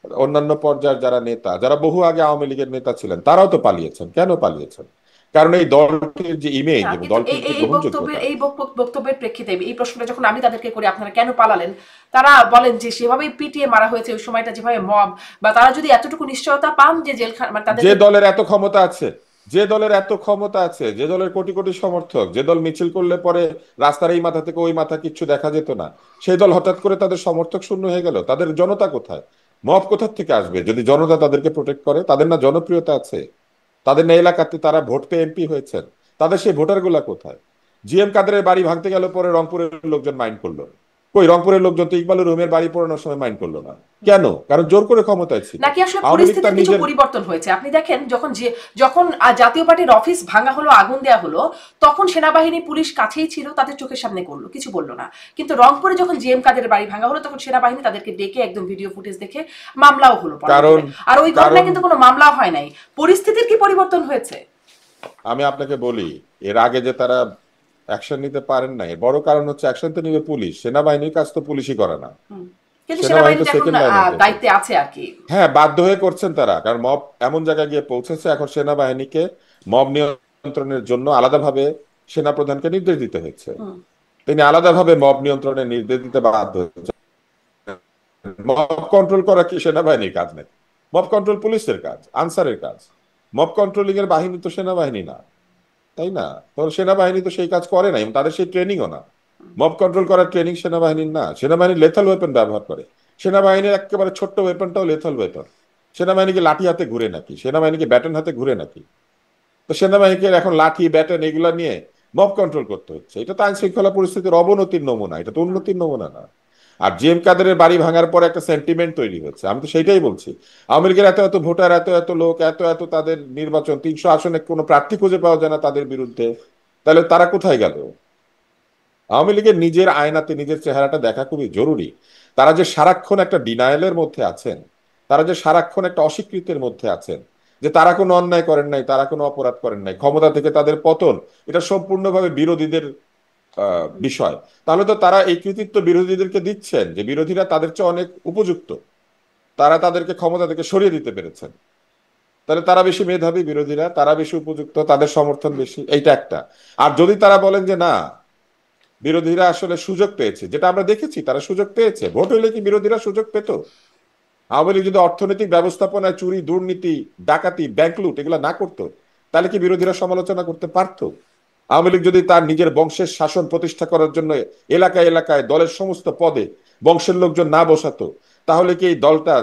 অন্যান্য পর্যায়ের যারা নেতা, যারা বহু আগে আওয়ামী লীগের নেতা ছিলেন, তারাও তো পালিয়েছেন। কেন পালিয়েছেন? কারণ এই দলটির যে ইমেজ না, এবং কিন্তু এই দলটির যে এই বক্তব্যের গ্রহণযোগ্যতা। বক্তব্যের প্রেক্ষিতে এই প্রশ্নটা যখন আমি তাদেরকে করি আপনারা কেন পালালেন, তারা বলেন যে সেভাবেই পিটিয়ে মারা হয়েছে ওই সময়টা, যেভাবে মব, বা তারা যদি এতটুকু নিশ্চয়তা পান যে জেলখানা মানে যে তাদেরকে। দলের এত ক্ষমতা আছে, যে দলের এত ক্ষমতা আছে, যে দলের কোটি কোটি সমর্থক, যে দল মিছিল করলে পরে রাস্তার এই মাথা থেকে ওই মাথা কিচ্ছু দেখা যেত না, সেই দল হঠাৎ করে তাদের সমর্থক শূন্য হয়ে গেল। তাদের জনতা কোথায়? মব কোথা থেকে আসবে যদি জনতা তাদেরকে প্রোটেক্ট করে? তাদের না জনপ্রিয়তা আছে? তাদের না এলাকাতে তারা ভোট পেয়ে এমপি হয়েছেন? তাদের সেই ভোটার গুলা কোথায়? জিএম কাদেরের বাড়ি ভাঙতে গেল পরে রংপুরের লোকজন মাইন্ড করলো। কই, রংপুরের লোকজন তো ইকবালুর রুমের বাড়ি পোড়ানোর সময় মাইন্ড করলো না কেন? কারণ জোর করে ক্ষমতায় ছিল। নাকি আসলে আওয়ামী লীগ তার পরিস্থিতির কিছু নিজের। পরিবর্তন হয়েছে? আপনি দেখেন যখন জাতীয় পার্টির অফিস ভাঙা হলো, আগুন দেয়া হলো, তখন সেনাবাহিনী পুলিশ কাছেই ছিল, তাদের চোখের সামনে করলো, কিছু বললো না। কিন্তু রংপুরে যখন জিএম কাদের বাড়ি ভাঙা হলো, তখন সেনাবাহিনী তাদেরকে ডেকে একদম ভিডিও ফুটেজ দেখে মামলাও হলো কারণ পরবর্তীতে। আর ওই কারণ ঘটনায় কিন্তু কোনো মামলাও হয় নাই। পরিস্থিতির কি পরিবর্তন হয়েছে? আমি আপনাকে বলি, এর আগে যে তারা অ্যাকশন নিতে পারেন না, এর বড় কারণ হচ্ছে অ্যাকশন তো নিবে পুলিশ, সেনাবাহিনীর কাজ তো পুলিশই করে না। কিন্তু সেনাবাহিনী সেনাবাহিনী তো তো এখন সেকেন্ড লাইন অফ ডিফেন্স। দায়িত্বে আছে আর কি। হ্যাঁ, বাধ্য হয়ে করছেন তারা, কারণ মব এমন জায়গায় গিয়ে পৌঁছেছে, এখন সেনাবাহিনীকে মব নিয়ন্ত্রণের জন্য আলাদাভাবে সেনাপ্রধানকে নির্দেশ দিতে হয়েছে। তিনি আলাদাভাবে মব নিয়ন্ত্রণের নির্দেশ দিতে বাধ্য হয়েছে। মব কন্ট্রোল করা কি সেনাবাহিনীর কাজ নাকি? মব কন্ট্রোল পুলিশের কাজ, আনসারের কাজ। মব কন্ট্রোলিং এর বাহিনী তো সেনাবাহিনী না, তাই না? তো সেনাবাহিনী তো সেই কাজ করে না এবং তাদের সেই ট্রেনিংও না। মব কন্ট্রোল করার ট্রেনিং সেনাবাহিনীর না। সেনাবাহিনী লেথাল ওয়েপন ব্যবহার করে। সেনাবাহিনীর একেবারে ছোট্ট ওয়েপনটাও লেথাল ওয়েপন। সেনাবাহিনীকে লাঠি হাতে ঘুরে নাকি? সেনাবাহিনীকে ব্যাটন হাতে ঘুরে নাকি? তো সেনাবাহিনীকে এখন লাঠি ব্যাটন এগুলা নিয়ে মব কন্ট্রোল করতে হচ্ছে। এটা তো আইন শৃঙ্খলা পরিস্থিতির অবনতির নমুনা, এটা তো উন্নতির নমুনা না। আর জিএম কাদেরের বাড়ি ভাঙার পর একটা সেন্টিমেন্ট তৈরি হচ্ছে, আমি তো সেইটাই বলছি। আওয়ামী লীগের এত এত ভোটার, এত এত লোক, এত এত তাদের নির্বাচন, 300 আসনে কোনো প্রার্থী খুঁজে পাওয়া যায় না তাদের বিরুদ্ধে। তাহলে তারা কোথায় গেল? আওয়ামী লীগের নিজের আয়নাতে নিজের চেহারাটা দেখা খুবই জরুরি। তারা যে সারাক্ষণ একটা ডিনায়ালের মধ্যে আছেন, তারা যে সারাক্ষণ একটা অস্বীকৃতির মধ্যে আছেন, যে তারা কোনো অন্যায় করেন নাই, তারা কোনো অপরাধ করেন নাই, ক্ষমতা থেকে তাদের পতন এটা সম্পূর্ণভাবে বিরোধীদের বিষয়। তাহলে তো তারা এই কৃতিত্ব বিরোধীদেরকে দিচ্ছেন, যে বিরোধীরা তাদের চেয়ে অনেক উপযুক্ত, তারা তাদেরকে ক্ষমতা থেকে সরিয়ে দিতে পেরেছেন। তাহলে তারা বেশি মেধাবী, বিরোধীরা তারা বেশি উপযুক্ত, তাদের সমর্থন বেশি, এইটা একটা। আর যদি তারা বলেন যে না, বিরোধীরা আসলে সুযোগ পেয়েছে, যেটা আমরা দেখেছি তারা সুযোগ পেয়েছে, ভোট হইলে কি বিরোধীরা সুযোগ পেত? আওয়ামী লীগ যদি অর্থনৈতিক ব্যবস্থাপনায় চুরি, দুর্নীতি, ডাকাতি, ব্যাংক লুট এগুলো না করতো, তাহলে কি বিরোধীরা সমালোচনা করতে পারতো? আওয়ামী লীগ যদি তার নিজের বংশের শাসন প্রতিষ্ঠা করার জন্য এলাকায় এলাকায় দলের সমস্ত পদে বংশের লোকজন না বসাতো, তাহলে কি এই দলটা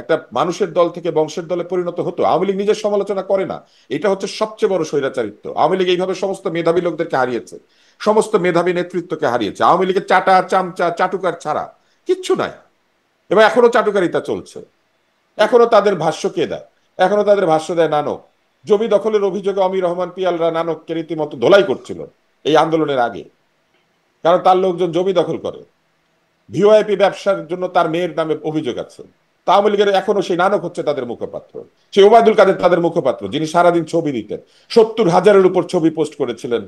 একটা মানুষের দল থেকে বংশের দলে পরিণত হতো? আওয়ামী লীগ নিজের সমালোচনা করে না। এটা হচ্ছে সবচেয়ে বড় স্বৈরাচারিত্ব। আওয়ামী লীগ এইভাবে সমস্ত মেধাবী লোকদেরকে হারিয়েছে, সমস্ত মেধাবী নেতৃত্বকে হারিয়েছে। আওয়ামী লীগের চাটা, চামচা, চাটুকার ছাড়া কিচ্ছু নাই। এবং এখনো চাটুকারিতা চলছে। এখনো তাদের ভাষ্য কে দেয়? এখনো তাদের ভাষ্য দেয় নানক। জমি দখলের অভিযোগে অমির রহমান পিয়ালরা নানককে রীতিমতো ধোলাই করছিল এই আন্দোলনের আগে, কারণ তার লোকজন জমি দখল করে। ভিওআইপি ব্যবসার জন্য তার মেয়ের নামে অভিযোগ আছে। তা আওয়ামী লীগের এখনো সেই নানক হচ্ছে তাদের মুখপাত্র, সেই ওবায়দুল কাদের তাদের মুখপাত্র, যিনি সারাদিন ছবি দিতেন, 70,000-এর উপর ছবি পোস্ট করেছিলেন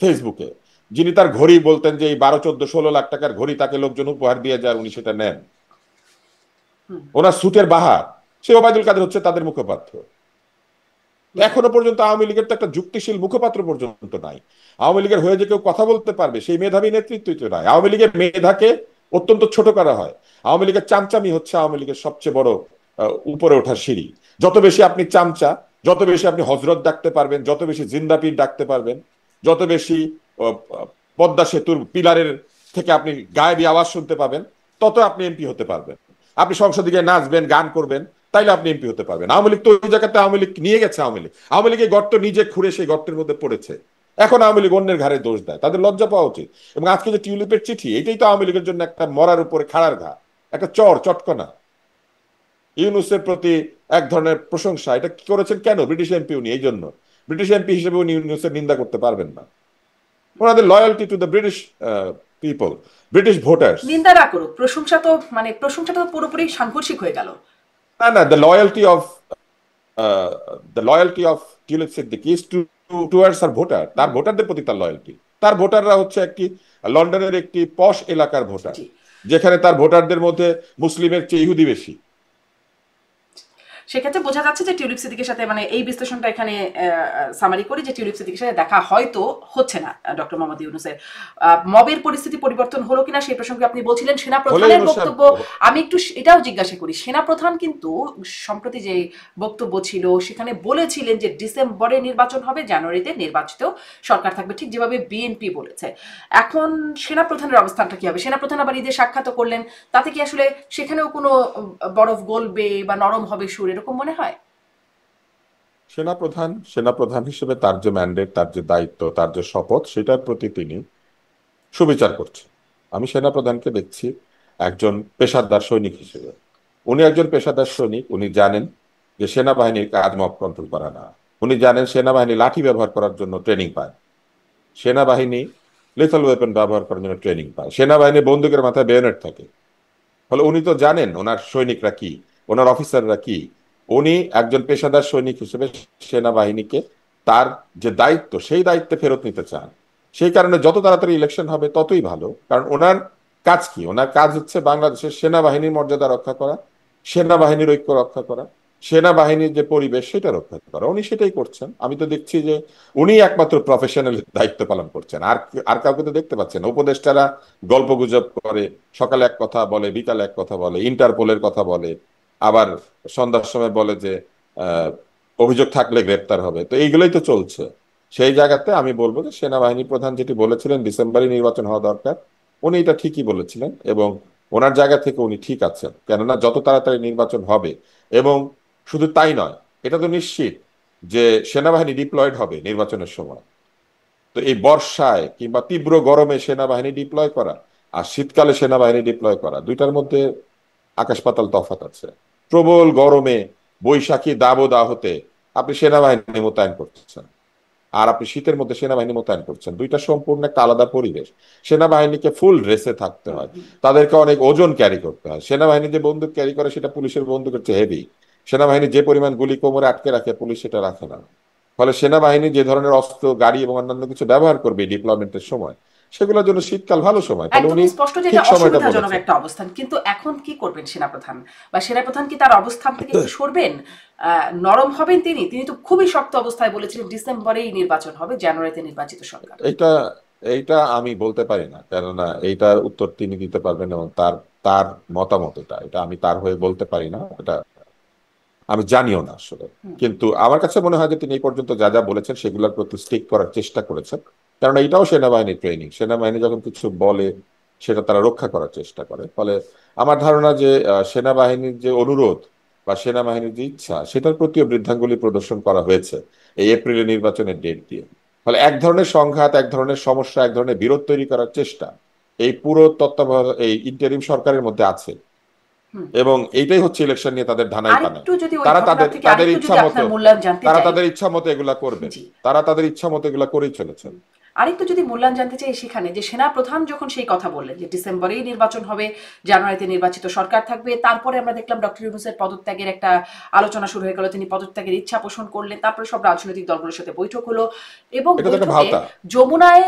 ফেসবুকে, যিনি তার ঘড়ি বলতেন যে এই 12, 14, 16 লাখ টাকার ঘড়ি তাকে লোকজন উপহার দিয়ে যায়, উনি সেটা নেন, ওনার সুটের বাহার, সে ওবায়দুল কাদের হচ্ছে তাদের মুখপাত্র। এখনো পর্যন্ত আওয়ামী লীগের তো একটা যুক্তিশীল মুখপাত্র পর্যন্ত নাই। আওয়ামী লীগের হয়ে যে কেউ কথা বলতে পারবে সেই মেধাবী নেতৃত্বই তো নাই। আওয়ামী লীগের মেধাকে অত্যন্ত ছোট করা হয়। আওয়ামী লীগের চামচামি হচ্ছে আওয়ামী লীগের সবচেয়ে বড় উপরে ওঠার সিঁড়ি। যত বেশি আপনি চামচা, যত বেশি আপনি হজরত ডাকতে পারবেন, যত বেশি জিন্দাপীর ডাকতে পারবেন, যত বেশি পদ্মা সেতুর পিলারের থেকে আপনি গায়েবী আওয়াজ শুনতে পাবেন, তত আপনি এমপি হতে পারবেন। আপনি সংসদে গিয়ে নাচবেন, গান করবেন, তাইলে আপনি এমপি হতে পারবেন। আওয়ামী লীগ তো ওই জায়গাতে আওয়ামী লীগ নিয়ে গেছে। আওয়ামী লীগের গর্ত নিজে খুঁড়ে সেই গর্তের মধ্যে পড়েছে। এখন আওয়ামী লীগ অন্যের ঘাড়ে দোষ দেয়, তাদের লজ্জা পাওয়া উচিত। এবং আজকে যে টিউলিপের চিঠি, এটাই তো আওয়ামী লীগের জন্য একটা মরার উপরে খাড়ার ঘা, একটা চটকনা। ইউনূসের প্রতি এক ধরনের প্রশংসা। এটা কি করেছেন কেন? ব্রিটিশ এমপি উনি, এই জন্য ব্রিটিশ এমপি হিসেবে উনি ইউনূসের নিন্দা করতে পারবেন না। ওনাদের loyalty to the British people, British voters. নিন্দা না করুক, প্রশংসাটা তো পুরোপুরি সাংঘর্ষিক হয়ে গেল। না, the loyalty of Tulip Siddiqui is towards her voter. তার ভোটারদের প্রতি তার লয়্যালটি। তার ভোটাররা হচ্ছে একটি লন্ডনের একটি পশ এলাকার ভোটার, যেখানে তার ভোটারদের মধ্যে মুসলিমের চেয়ে ইহুদি বেশি। সেক্ষেত্রে বোঝা যাচ্ছে যে টিউলিপ সিদ্দিকের সাথে, মানে এই বিশ্লেষণটা এখানে সামারি করি যে টিউলিপ সিদ্দিকের সাথে দেখা হয়তো হচ্ছে না ডক্টর মোহাম্মদ ইউনূসের। মবের পরিস্থিতি পরিবর্তন হলো কিনা সেই প্রসঙ্গে আপনি বলছিলেন। সেনা প্রধানের বক্তব্য, আমি একটু এটাও জিজ্ঞাসা করি, সেনা প্রধান কিন্তু সম্প্রতি যে বক্তব্য ছিল সেখানে বলেছিলেন যে ডিসেম্বরে নির্বাচন হবে, জানুয়ারিতে নির্বাচিত সরকার থাকবে, ঠিক যেভাবে বিএনপি বলেছে। এখন সেনা প্রধানের অবস্থানটা কি হবে? সেনা প্রধান আবার ঈদের সাক্ষাৎ করলেন, তাতে কি আসলে সেখানেও কোনো বরফ গলবে বা নরম হবে সুর, এরকম মনে হয়? সেনাপ্রধান হিসেবে তার যে ম্যান্ডেট, তার যে দায়িত্ব, তার যে শপথ, সেটার প্রতি তিনি সুবিচার করছেন। আমি সেনাপ্রধানকে দেখছি একজন পেশাদার সৈনিক হিসেবে। উনি একজন পেশাদার সৈনিক। উনি জানেন যে সেনাবাহিনীর কাজ মব কন্ট্রোল করা না। উনি জানেন সেনাবাহিনী লাঠি ব্যবহার করার জন্য ট্রেনিং পায়, সেনাবাহিনী লিথল ওয়েপন ব্যবহার করার জন্য ট্রেনিং পায়, সেনাবাহিনী বন্দুকের মাথায় বেয়োনেট থাকে। ফলে উনি তো জানেন ওনার সৈনিকরা কি, ওনার অফিসাররা কি। উনি একজন পেশাদার সৈনিক হিসেবে সেনাবাহিনীকে তার যে দায়িত্ব, সেই দায়িত্বে ফেরত নিতে চান। সেই কারণে যত তাড়াতাড়ি ইলেকশন হবে ততই ভালো। কারণ ওনার কাজ কি? ওনার কাজ হচ্ছে বাংলাদেশের সেনাবাহিনীর মর্যাদা রক্ষা করা, সেনাবাহিনীর ঐক্য রক্ষা করা, সেনাবাহিনীর যে পরিবেশ সেটা রক্ষা করা। উনি সেটাই করছেন। আমি তো দেখছি যে উনি একমাত্র প্রফেশনাল দায়িত্ব পালন করছেন। আর আর কাউকে তো দেখতে পাচ্ছেন। উপদেষ্টারা গল্প গুজব করে, সকালে এক কথা বলে, বিকালে এক কথা বলে, ইন্টারপোলের কথা বলে, আবার সন্ধ্যার সময় বলে যে আহ, অভিযোগ থাকলে গ্রেপ্তার হবে। তো এইগুলোই তো চলছে। সেই জায়গাতে আমি বলবো যে সেনাবাহিনী প্রধান যেটি বলেছিলেন ডিসেম্বরে নির্বাচন হওয়া দরকার, উনি এটা ঠিকই বলেছিলেন এবং ওনার জায়গা থেকে উনি ঠিক আছেন। কেননা যত তাড়াতাড়ি নির্বাচন হবে, এবং শুধু তাই নয়, এটা তো নিশ্চিত যে সেনাবাহিনী ডিপ্লয়েড হবে নির্বাচনের সময়। তো এই বর্ষায় কিংবা তীব্র গরমে সেনাবাহিনী ডিপ্লয় করা আর শীতকালে সেনাবাহিনী ডিপ্লয় করা, দুইটার মধ্যে আকাশ পাতাল তফাৎ আছে। প্রবল গরমে বৈশাখী দাবদাহতে আপনি সেনাবাহিনী মোতায়েন করতেছেন, আর আপনি শীতের মধ্যে সেনাবাহিনী মোতায়েন করছেন, দুইটা সম্পূর্ণ একটা আলাদা পরিবেশ। সেনাবাহিনীকে ফুল ড্রেসে থাকতে হয়, তাদেরকে অনেক ওজন ক্যারি করতে হয়। সেনাবাহিনী যে বন্দুক ক্যারি করে সেটা পুলিশের বন্দুকের চেয়ে হেভি। সেনাবাহিনী যে পরিমাণ গুলি কোমরে আটকে রাখে, পুলিশ সেটা রাখে না। ফলে সেনাবাহিনী যে ধরনের অস্ত্র, গাড়ি এবং অন্যান্য কিছু ব্যবহার করবে ডিপ্লয়মেন্টের সময়, সেগুলোর জন্য শীতকাল ভালো সময়। ফলে উনি একদমই স্পষ্ট যে ঠিক এটা সময়টা অসুবিধাজনক বলেছেন। একটা অবস্থান। কিন্তু এখন কি করবেন সেনাপ্রধান? বা সেনাপ্রধান কি তার অবস্থান থেকে একটু সরবেন? নরম হবেন? তিনি তিনি তো খুবই শক্ত অবস্থায় বলেছিলেন ডিসেম্বরেই নির্বাচন হবে, জানুয়ারিতে নির্বাচিত সরকার। এইটা এইটা আমি বলতে পারি না, কেননা এইটার উত্তর তিনি দিতে পারবেন এবং তার তার মতামত এটা, এটা আমি তার হয়ে বলতে পারি না, এটা আমি জানিও না আসলে। কিন্তু আমার কাছে মনে হয় যে তিনি এই পর্যন্ত যা যা বলেছেন সেগুলোর প্রতি স্টিক করার চেষ্টা করেছেন। কারণ এটাও সেনাবাহিনীর ট্রেনিং। সেনাবাহিনী যখন কিছু বলে সেটা তারা রক্ষা করার চেষ্টা করে। ফলে আমার ধারণা যে সেনাবাহিনীর যে অনুরোধ বা সেনাবাহিনীর যে ইচ্ছা, সেটার প্রতিও বৃদ্ধাঙ্গুলি প্রদর্শন করা হয়েছে এই এপ্রিলে নির্বাচনের ডেট দিয়ে। ফলে এক ধরনের সংঘাত, এক ধরনের সমস্যা, এক ধরনের বিরোধ তৈরি করার চেষ্টা এই পুরো তত্ত্বাবধায়ক এই ইন্টারিম সরকারের মধ্যে আছে। এবং এইটাই হচ্ছে ইলেকশন নিয়ে তাদের ধানাই পানা। আরেকটু যদি ওই তারা ঘটনা তাদের থেকে তাদের আরেকটু ইচ্ছা যদি মতো আপনার মূল্যায়ন জানতে তারা চাই। তাদের ইচ্ছা মতো এগুলা করবে, জি। তারা তাদের ইচ্ছা মতো এগুলা করেই চলেছে। আরেকটু যদি মূল্যায়ন জানতে চাই সেখানে যে সেনা প্রধান যখন সেই কথা বললেন যে ডিসেম্বরেই নির্বাচন হবে, জানুয়ারিতে নির্বাচিত সরকার থাকবে, তারপরে আমরা দেখলাম ডক্টর ইউনূসের পদত্যাগের একটা আলোচনা শুরু হয়ে গেল, তিনি পদত্যাগের ইচ্ছা পোষণ করলেন, তারপরে সব রাজনৈতিক দলগুলোর সাথে বৈঠক হলো এবং এটা তো একটা বৈঠকে ভাওতা। যমুনায়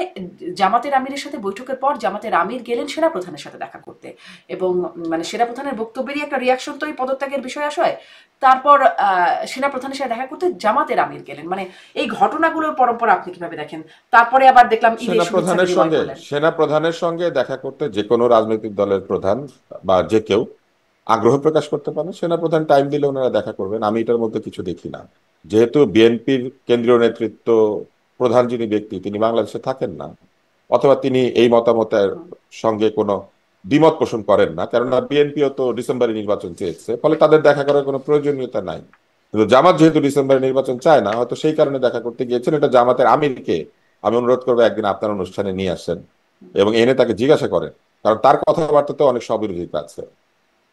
জামাতের আমিরের সাথে বৈঠকের পর জামাতের আমির গেলেন সেনা প্রধানের সাথে দেখা করতে এবং মানে সেনা প্রধানের বক্তব্যেরই একটা রিয়াকশন তো এই পদত্যাগের বিষয় আসয়। তারপর সেনা প্রধানের সাথে দেখা করতে জামাতের আমির গেলেন, মানে এই ঘটনাগুলোর পরম্পরা আপনি কিভাবে দেখেন? তারপরে আবার দেখলাম ঈদের শুভেচ্ছা বিনিময় করলেন। সেনা প্রধানের সঙ্গে দেখা করতে যে কোনো রাজনৈতিক দলের প্রধান বা যে কেউ আগ্রহ প্রকাশ করতে পারে, সেনা প্রধান টাইম দিলে ওনারা দেখা করবেন, আমি এটার মধ্যে কিছু দেখি না। যেহেতু বিএনপির কেন্দ্রীয় নেতৃত্ব, প্রধান যিনি ব্যক্তি তিনি বাংলাদেশে থাকেন না, অথবা তিনি এই মতামতের সঙ্গে কোনো দ্বিমত পোষণ করেন না, কেননা বিএনপিও তো ডিসেম্বরে নির্বাচন চেয়েছে, ফলে তাদের দেখা করার কোনো প্রয়োজনীয়তা নাই। কিন্তু জামাত যেহেতু ডিসেম্বরে নির্বাচন চায় না, হয়তো সেই কারণে দেখা করতে গিয়েছেন। এটা জামাতের আমিরকে আমি অনুরোধ করবো একদিন আপনার অনুষ্ঠানে নিয়ে আসেন এবং এনে তাকে জিজ্ঞাসা করেন, কারণ তার কথাবার্তাতে অনেক স্ববিরোধিতা আছে।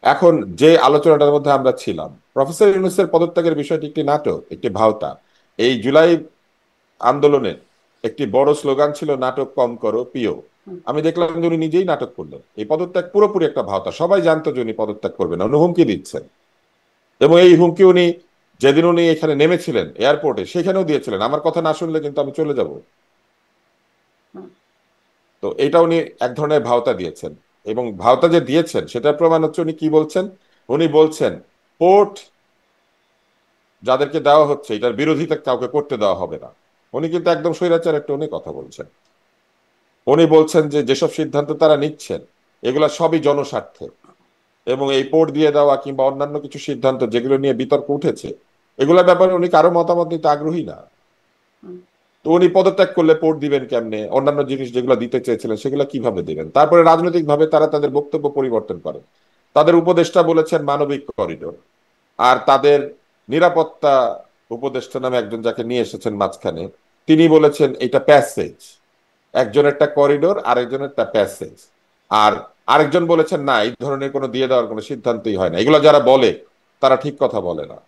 এখন যে আলোচনাটার মধ্যে আমরা ছিলাম, প্রফেসর ইউনূসের পদত্যাগের বিষয়টি একটি নাটক, একটি ভাওতা। এই জুলাই আন্দোলনের একটি বড় স্লোগান ছিল নাটক কম করো পিও। আমি দেখলাম যে উনি নিজেই নাটক করলেন। এই পদত্যাগ পুরোপুরি একটা ভাওতা, সবাই জানতো যে উনি পদত্যাগ করবেন না, উনি হুমকি দিচ্ছেন। এবং এই হুমকি উনি যেদিন উনি এখানে নেমেছিলেন এয়ারপোর্টে সেখানেও দিয়েছিলেন, আমার কথা না শুনলে কিন্তু আমি চলে যাব। তো এটা উনি এক ধরনের ভাওতা দিয়েছেন, এবং ভাওতা যে দিয়েছেন সেটার প্রমাণ হচ্ছে উনি কি বলছেন। উনি বলছেন পোর্ট যাদেরকে দেওয়া হচ্ছে এটার বিরোধিতা কাউকে করতে দেওয়া হবে না। উনি কিন্তু একদম স্বৈরাচার একটা উনি কথা বলছেন। উনি বলছেন যে যেসব সিদ্ধান্ত তারা নিচ্ছেন এগুলা সবই জনস্বার্থে, এবং এই পোর্ট দিয়ে দেওয়া কিংবা অন্যান্য কিছু সিদ্ধান্ত যেগুলো নিয়ে বিতর্ক উঠেছে এগুলোর ব্যাপারে উনি কারো মতামত নিতে আগ্রহী না। তো উনি পদত্যাগ করলে পোর্ট দিবেন কেমনে, অন্যান্য জিনিস যেগুলো দিতে চেয়েছিলেন সেগুলো কিভাবে দিবেন? তারপরে রাজনৈতিক ভাবে তারা তাদের বক্তব্য পরিবর্তন করে। তাদের উপদেষ্টা বলেছেন মানবিক করিডোর, আর তাদের নিরাপত্তা উপদেষ্টা নামে একজন যাকে নিয়ে এসেছেন মাঝখানে, তিনি বলেছেন এটা প্যাসেজ, একজনের একটা করিডোর আরেকজনের একটা প্যাসেজ। আর আরেকজন বলেছেন না, এই ধরনের কোনো দিয়ে দেওয়ার কোনো সিদ্ধান্তই হয় না। এগুলো যারা বলে তারা ঠিক কথা বলে না,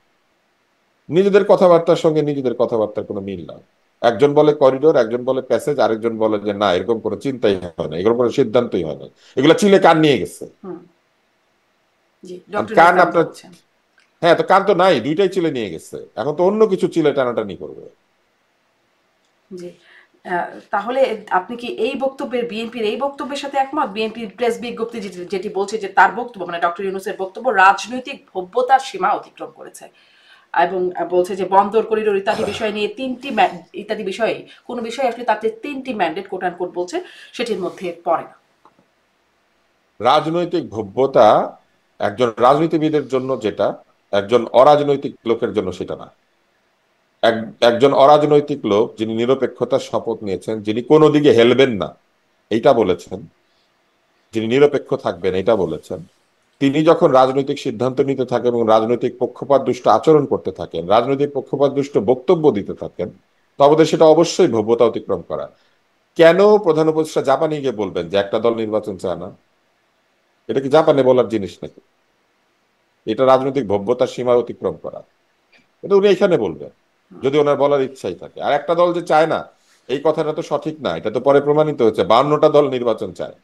নিজেদের কথাবার্তার সঙ্গে নিজেদের কথাবার্তার কোনো মিল না। একজন বলে করিডোর, একজন বলে প্যাসেজ, আরেকজন বলে যে না এরকম কোনো চিন্তাই হয় না, এরকম কোনো সিদ্ধান্তই হয় না, এগুলো চিলে কান নিয়ে গেছে। কান আপনার, হ্যাঁ, তো কান তো নাই, দুইটাই চিলে নিয়ে গেছে, এখন তো অন্য কিছু চিলে টানাটানি করবে। জি। তাহলে আপনি কি এই বক্তব্যের, বিএনপির এই বক্তব্যের সাথে একমত? বিএনপির প্রেস বিজ্ঞপ্তি যেটি বলছে যে তার বক্তব্য মানে ডক্টর ইউনূসের বক্তব্য রাজনৈতিক ভব্যতার সীমা অতিক্রম করেছে এবং বলছে যে বন্দর করিডোর ইত্যাদি বিষয় নিয়ে ইত্যাদি বিষয়ে কোনো বিষয় আসলে তাতে 3টি ম্যান্ডেট কোট অ্যান্ড কোট বলছে সেটির মধ্যে পড়ে না। রাজনৈতিক ভব্যতা একজন রাজনীতিবিদের জন্য যেটা, একজন অরাজনৈতিক লোকের জন্য সেটা না। একজন অরাজনৈতিক লোক যিনি নিরপেক্ষতার শপথ নিয়েছেন, যিনি কোনো দিকে হেলবেন না এইটা বলেছেন, যিনি নিরপেক্ষ থাকবেন এটা বলেছেন, তিনি যখন রাজনৈতিক সিদ্ধান্ত নিতে থাকেন এবং রাজনৈতিক পক্ষপাত দুষ্ট আচরণ করতে থাকেন, রাজনৈতিক পক্ষপাত দুষ্ট বক্তব্য দিতে থাকেন, তবে সেটা অবশ্যই ভব্যতা অতিক্রম করা। কেন প্রধান উপদেষ্টা জাপানে গিয়ে বলবেন যে একটা দল নির্বাচন চায় না? এটা কি জাপানে বলার জিনিস নাকি? এটা রাজনৈতিক ভব্যতার সীমা অতিক্রম করা। এটা উনি এখানে বলবেন যদি ওনার বলার ইচ্ছাই থাকে। আর একটা দল যে চায় না এই কথাটা তো সঠিক না, এটা তো পরে প্রমাণিত হয়েছে 52টা দল নির্বাচন চায়,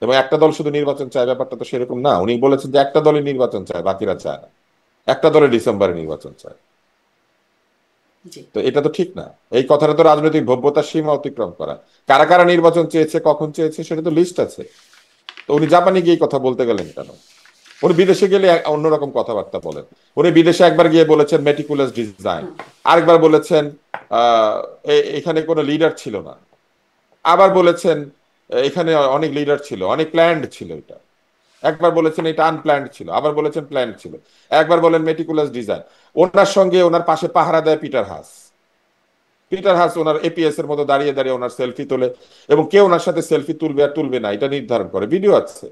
এবং একটা দল শুধু নির্বাচন চায় ব্যাপারটা তো সেরকম না। উনি বলেছেন যে একটা দলই নির্বাচন চায়, বাকিরা চায় না, একটা দলে ডিসেম্বরে নির্বাচন চায়। তো এটা তো ঠিক না, এই কথাটা তো রাজনৈতিক ভব্যতার সীমা অতিক্রম করা। কারা কারা নির্বাচন চেয়েছে, কখন চেয়েছে সেটা তো লিস্ট আছে। তো উনি জাপানে গিয়ে কথা বলতে গেলেন কেন? উনি বিদেশে গেলে অন্যরকম কথাবার্তা বলেন। উনি বিদেশে একবার গিয়ে বলেছেন মেটিকুলাস ডিজাইন, আরেকবার বলেছেন এখানে কোনো লিডার ছিল না, আবার বলেছেন এখানে অনেক লিডার ছিল, অনেক প্ল্যান্ড ছিল এটা। একবার বলেছেন এটা আনপ্ল্যান্ড ছিল, আবার বলেছেন প্ল্যান্ড ছিল। একবার বলেন মেটিকুলাস ডিজাইন। ওনার সঙ্গে ওনার পাশে পাহারা দেয় পিটার হাস। পিটার হাস ওনার এপিএস এর মতো দাঁড়িয়ে দাঁড়িয়ে ওনার সেলফি তোলে, এবং কে ওনার সাথে সেলফি তুলবে আর তুলবে না এটা নির্ধারণ করে, ভিডিও আছে।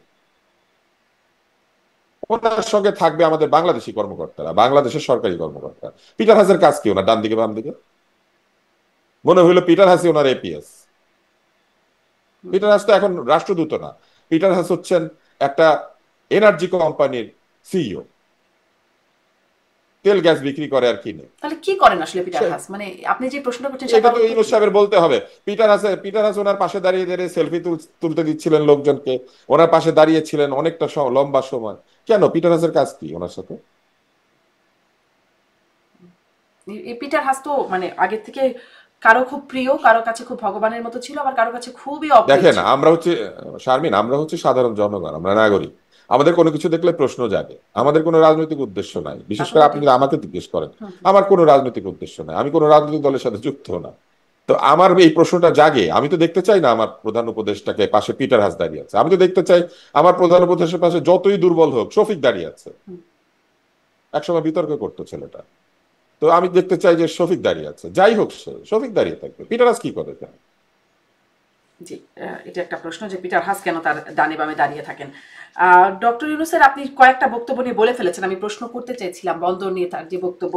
ওনার সঙ্গে থাকবে আমাদের বাংলাদেশি কর্মকর্তারা, বাংলাদেশের সরকারি কর্মকর্তা। পিটার হাসের কাজ কি? ওনার ডান দিকে বাম দিকে মনে হইলো পিটার হাসি ওনার এপিএস। পিটার হাস তো এখন রাষ্ট্রদূত না, পিটার হাস হচ্ছেন একটা এনার্জি কোম্পানির সিইও, তেল গ্যাস বিক্রি করে আর কিনে। তাহলে কি করেন আসলে পিটার হাস? মানে আপনি যে প্রশ্নটা করছেন এটা সেটার তো উত্তর ইউনূস কি? সাহেবের বলতে হবে। পিটার হাস ওনার পাশে দাঁড়িয়ে দাঁড়িয়ে সেলফি তুলতে দিচ্ছিলেন লোকজনকে, ওনার পাশে দাঁড়িয়েছিলেন অনেকটা লম্বা সময়। কেন, পিটার হাসের কাজ কি ওনার সাথে? এই পিটার হাস তো মানে আগের থেকে কারো খুব প্রিয়, কারো কাছে খুব ভগবানের মতো ছিল, আবার কারো কাছে খুবই অপ্রিয় দেখেন, ছিল। আমরা হচ্ছে শারমিন, আমরা হচ্ছে সাধারণ জনগণ, আমরা নাগরিক। আমাদের কোনো কিছু দেখলে প্রশ্ন জাগে। আমাদের কোনো রাজনৈতিক উদ্দেশ্য নাই, তা বিশেষ তো করে আপনি বটেই। যদি আমাকে জিজ্ঞেস করেন। হুম। আমার কোনো রাজনৈতিক উদ্দেশ্য নাই, আমি কোনো রাজনৈতিক দলের সাথে যুক্ত না। তো আমার এই প্রশ্নটা জাগে, আমি তো দেখতে চাই না আমার প্রধান উপদেষ্টাকে পাশে পিটার হাস দাঁড়িয়ে আছে। আমি তো দেখতে চাই আমার প্রধান উপদেষ্টার পাশে যতই দুর্বল হোক শফিক দাঁড়িয়ে আছে। হুম। একসময় বিতর্ক করতো ছেলেটা। তো আমি দেখতে চাই যে শফিক দাঁড়িয়ে আছে, যাই হোক সে শফিক দাঁড়িয়ে থাকবে, পিটার হাস কি করে? জি, এটা একটা প্রশ্ন যে পিটার হাস কেন তার ডানে বামে দাঁড়িয়ে থাকেন। ডক্টর ইউনূসের আপনি কয়েকটা বক্তব্য নিয়ে বলে ফেলেছেন, আমি প্রশ্ন করতে চাইছিলাম বন্দর নিয়ে তার যে বক্তব্য,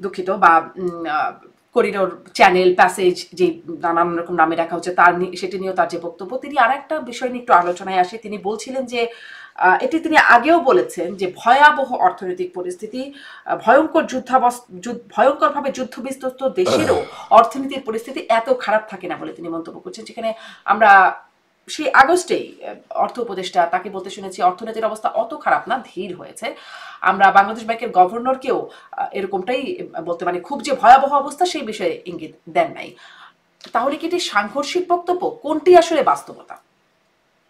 দুঃখিত, বা করিডোর, চ্যানেল, প্যাসেজ, যে নানান রকম নামে রাখা হচ্ছে তার সেটি নিয়েও তার যে বক্তব্য, তিনি আর একটা বিষয় নিয়ে একটু আলোচনায় আসে। তিনি বলছিলেন যে এটি তিনি আগেও বলেছেন যে ভয়াবহ অর্থনৈতিক পরিস্থিতি, ভয়ঙ্করভাবে যুদ্ধ বিধ্বস্ত দেশেরও অর্থনীতির পরিস্থিতি এত খারাপ থাকে না বলে তিনি মন্তব্য করছেন। যেখানে আমরা সেই আগস্টেই অর্থ উপদেষ্টা তাকে বলতে শুনেছি অর্থনীতির অবস্থা অত খারাপ না, ধীর হয়েছে। আমরা বাংলাদেশ ব্যাংকের গভর্নরকেও এরকমটাই বলতে, মানে খুব যে ভয়াবহ অবস্থা সেই বিষয়ে ইঙ্গিত দেন নাই। তাহলে কি এটি সাংঘর্ষিক বক্তব্য? কোনটি আসলে বাস্তবতা?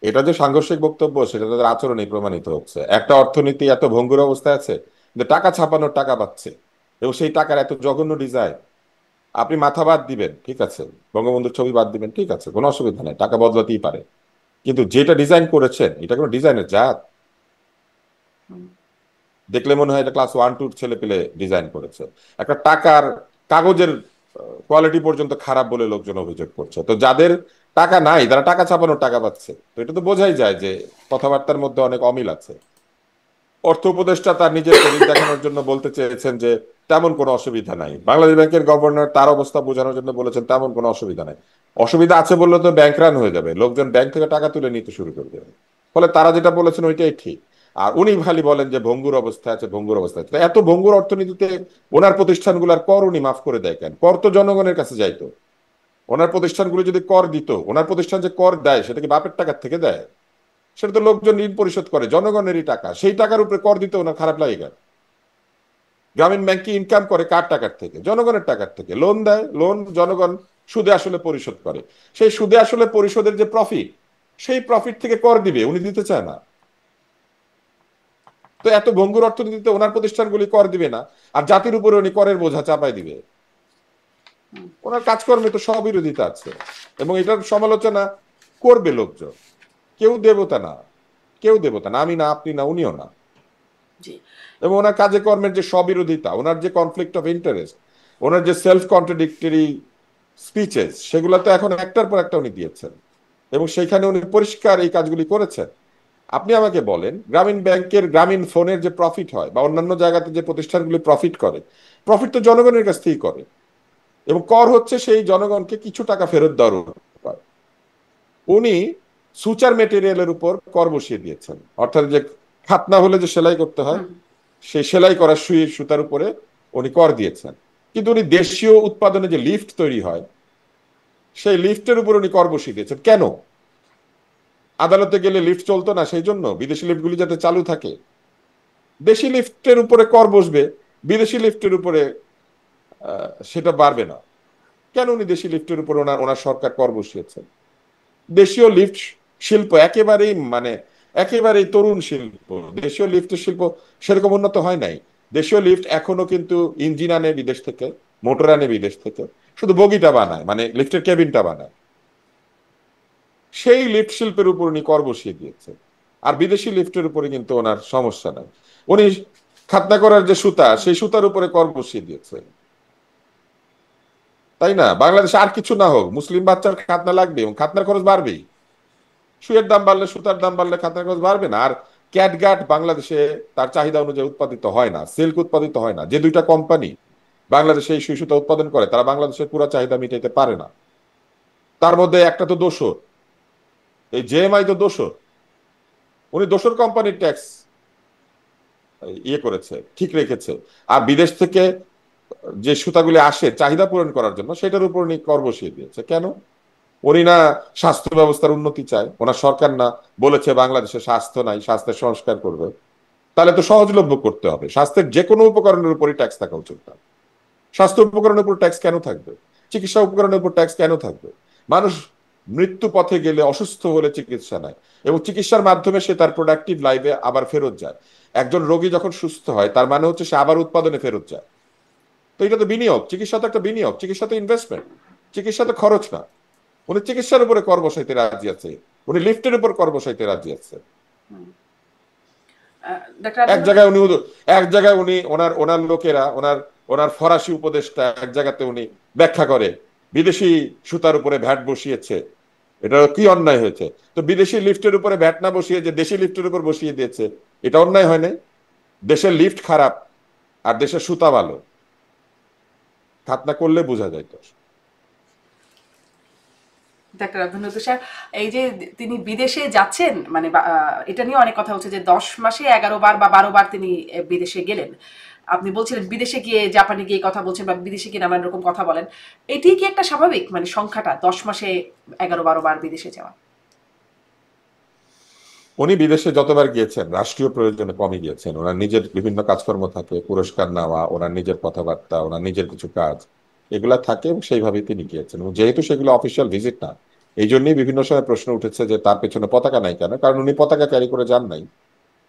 এটা যে সাংঘর্ষিক বক্তব্য সেটা তাদের আচরণে প্রমাণিত হচ্ছে। একটা অর্থনীতি এত ভঙ্গুর অবস্থায় আছে যে টাকা ছাপানোর টাকা পাচ্ছে, এবং সেই টাকার এত জঘন্য ডিজাইন। আপনি মাথা বাদ দিবেন, ঠিক আছে, বঙ্গবন্ধুর ছবি বাদ দিবেন, ঠিক আছে, কোনো অসুবিধা নেই, টাকা বদলাতেই পারে। কিন্তু যেটা ডিজাইন করেছেন এটা কোনো ডিজাইনের জাত? দেখলে মনে হয় এটা ক্লাস 1 2 ছেলে পেলে ডিজাইন করেছে। একটা টাকার কাগজের কোয়ালিটি পর্যন্ত খারাপ বলে লোকজন অভিযোগ করছে। তো যাদের টাকা নাই তারা টাকা ছাপানোর টাকা পাচ্ছে, তো এটা তো বোঝাই যায় যে কথাবার্তার মধ্যে অনেক অমিল আছে। অর্থ উপদেষ্টা তার নিজের ক্রেডিট দেখানোর জন্য বলতে চেয়েছেন যে তেমন কোনো অসুবিধা নাই, বাংলাদেশ ব্যাংকের গভর্নর তার অবস্থা বোঝানোর জন্য বলেছেন তেমন কোনো অসুবিধা নাই। অসুবিধা আছে বললে তো ব্যাংক রান হয়ে যাবে, লোকজন ব্যাংক থেকে টাকা তুলে নিতে শুরু করে দেবে। ফলে তারা যেটা বলেছেন ওইটাই ঠিক। আর উনি খালি বলেন যে ভঙ্গুর অবস্থা আছে, ভঙ্গুর অবস্থা আছে। তো এত ভঙ্গুর অর্থনীতিতে ওনার প্রতিষ্ঠানগুলোর কর উনি মাফ করে দেয় কেন? কর তো জনগণের কাছে যাইতো। ওনার প্রতিষ্ঠানগুলো যদি কর দিত, ওনার প্রতিষ্ঠান যে কর দেয় সেটা কি বাপের টাকার থেকে দেয়? সেটা তো লোকজন ঋণ পরিশোধ করে, জনগণেরই টাকা, সেই টাকার উপরে কর দিতে ওনার খারাপ লাগে কেন? গ্রামীণ ব্যাংক কি ইনকাম করে কার টাকার থেকে? জনগণের টাকার থেকে। লোন দেয়, লোন জনগণ সুদে আসলে পরিশোধ করে। সেই সুদে আসলে পরিশোধের যে প্রফিট, সেই প্রফিট থেকে কর দিবে, উনি দিতে চায় না। তো এত ভঙ্গুর অর্থনীতিতে ওনার প্রতিষ্ঠানগুলি কর দিবে না, আর জাতির উপরে উনি করের বোঝা চাপাই দিবে? ওনার কাজকর্মে তো স্ববিরোধিতা আছে, এবং এটার সমালোচনা করবে লোকজন। কেউ দেবতা না, কেউ দেবতা না, আমি না, আপনি না, উনিও না। জি। এবং ওনার কাজে কর্মের যে স্ববিরোধিতা, ওনার যে কনফ্লিক্ট অফ ইন্টারেস্ট, ওনার যে সেলফ কন্ট্রাডিক্টরি স্পিচেস, সেগুলো তো এখন একটার পর একটা উনি দিয়েছেন, এবং সেখানে উনি পরিষ্কার এই কাজগুলি করেছেন। আপনি আমাকে বলেন, গ্রামীণ ব্যাংকের গ্রামীণ ফোনের যে প্রফিট হয় বা অন্যান্য জায়গাতে যে প্রতিষ্ঠানগুলি প্রফিট করে, প্রফিট তো জনগণের কাছ থেকেই করে, এবং কর হচ্ছে সেই জনগণকে কিছু টাকা ফেরত দেওয়ার উপায়। উনি সুচার মেটেরিয়ালের উপর কর বসিয়ে দিয়েছেন, অর্থাৎ যে খাতনা হলে যে সেলাই করতে হয়, হুম। সেই সেলাই করা সুইয়ের সুতার উপরে উনি কর দিয়েছেন। কিন্তু উনি দেশীয় উৎপাদনে যে লিফট তৈরি হয়, সেই লিফটের উপর উনি কর বসিয়ে দিয়েছেন। কেন? আদালতে গেলে লিফট চলতো না, সেই জন্য বিদেশি লিফটগুলি যাতে চালু থাকে। দেশি লিফটের উপরে কর বসবে, বিদেশি লিফটের উপরে সেটা বাড়বে না। কেন উনি দেশি লিফটের উপর ওনার ওনার সরকার কর বসিয়েছেন? দেশীয় লিফট শিল্প একেবারেই মানে একেবারেই তরুণ শিল্প। দেশীয় লিফটের শিল্প সেরকম উন্নত হয় নাই। দেশীয় লিফট এখনো কিন্তু ইঞ্জিন আনে বিদেশ থেকে, মোটর আনে বিদেশ থেকে, শুধু বগিটা বানায়, মানে লিফটের কেবিনটা বানায়। সেই লিফট শিল্পের উপর উনি কর বসিয়ে দিয়েছে। আর বিদেশি লিফটের উপরে কিন্তু ওনার সমস্যা নাই। উনি খাতনা করার যে সুতা, সেই সুতার উপরে কর বসিয়ে দিয়েছে। তাই না? বাংলাদেশে আর কিছু না হোক, মুসলিম বাচ্চার খাতনা লাগবে এবং খাতনার খরচ বাড়বেই। সুয়ের দাম বাড়লে, সুতার দাম বাড়লে খাতনার খরচ বাড়বে না? আর ক্যাটগাট বাংলাদেশে তার চাহিদা অনুযায়ী উৎপাদিত হয় না, সিল্ক উৎপাদিত হয় না। যে দুইটা কোম্পানি বাংলাদেশে এই সুই সুতা উৎপাদন করে তারা বাংলাদেশের পুরো চাহিদা মিটাইতে পারে না। তার মধ্যে একটা তো দোষর, এই জেএমআই তো দোষর। উনি দোসর কোম্পানির ট্যাক্স ইয়ে করেছে, ঠিক রেখেছে। আর বিদেশ থেকে যে সুতাগুলি আসে চাহিদা পূরণ করার জন্য, সেটার উপর উনি কর বসিয়ে দিয়েছে। কেন? উনি না স্বাস্থ্য ব্যবস্থার উন্নতি চায়? ওনার সরকার না বলেছে বাংলাদেশে স্বাস্থ্য নাই, স্বাস্থ্যের সংস্কার করবে? তাহলে তো সহজলভ্য করতে হবে, স্বাস্থ্যের যে কোনো উপকরণের উপরই ট্যাক্স থাকা উচিত না। স্বাস্থ্য উপকরণের উপর ট্যাক্স কেন থাকবে? চিকিৎসা উপকরণের উপর ট্যাক্স কেন থাকবে? মানুষ মৃত্যু পথে গেলে, অসুস্থ হলে চিকিৎসা নেয়, এবং চিকিৎসার মাধ্যমে সে তার প্রোডাক্টিভ লাইফে আবার ফেরত যায়। একজন রোগী যখন সুস্থ হয়, তার মানে হচ্ছে সে আবার উৎপাদনে ফেরত যায়। তো এটা তো বিনিয়োগ, চিকিৎসা তো একটা বিনিয়োগ, চিকিৎসা তো ইনভেস্টমেন্ট, চিকিৎসা তো খরচ না। উনি চিকিৎসার উপরে কর বসাইতে রাজি আছে, উনি লিফটের উপর কর বসাইতে রাজি আছে। ডাক্তার এক আব্দুল জায়গায় উনি এক জায়গায় উনি ওনার ওনার লোকেরা, ওনার ওনার ফরাসি উপদেষ্টা এক জায়গাতে উনি ব্যাখ্যা করে বিদেশি সুতার উপরে ভ্যাট বসিয়েছে, এটা কি অন্যায় হয়েছে? তো বিদেশি লিফটের উপরে ভ্যাট না বসিয়ে যে দেশি লিফটের উপর বসিয়ে দিয়েছে, এটা অন্যায় হয় নাই? দেশের লিফট খারাপ আর দেশের সুতা ভালো, খাতনা করলে বোঝা যায় তো। ডাক্তার আব্দুল লতিফ স্যার, এই যে তিনি বিদেশে যাচ্ছেন, মানে এটা নিয়ে অনেক কথা হচ্ছে যে 10 মাসে 11 বার বা 12 বার তিনি বিদেশে গেলেন। আপনি বলছিলেন বিদেশে গিয়ে, জাপানে গিয়ে কথা বলছেন বা বিদেশে গিয়ে নানান রকম কথা বলেন। এটি কি একটা স্বাভাবিক, মানে সংখ্যাটা 10 মাসে 11-12 বার বিদেশে যাওয়া? উনি বিদেশে যতবার গিয়েছেন রাষ্ট্রীয় প্রয়োজনে কমই গিয়েছেন। ওনার নিজের বিভিন্ন কাজকর্ম থাকে, পুরস্কার নেওয়া, ওনার নিজের কথাবার্তা, ওনার নিজের কিছু কাজ, এগুলা থাকে, এবং সেইভাবেই তিনি গিয়েছেন। এবং যেহেতু সেগুলো অফিসিয়াল ভিজিট না, এই জন্যই বিভিন্ন সময় প্রশ্ন উঠেছে যে তার পেছনে পতাকা নাই কেন। কারণ উনি পতাকা ক্যারি করে যান নাই, হুম।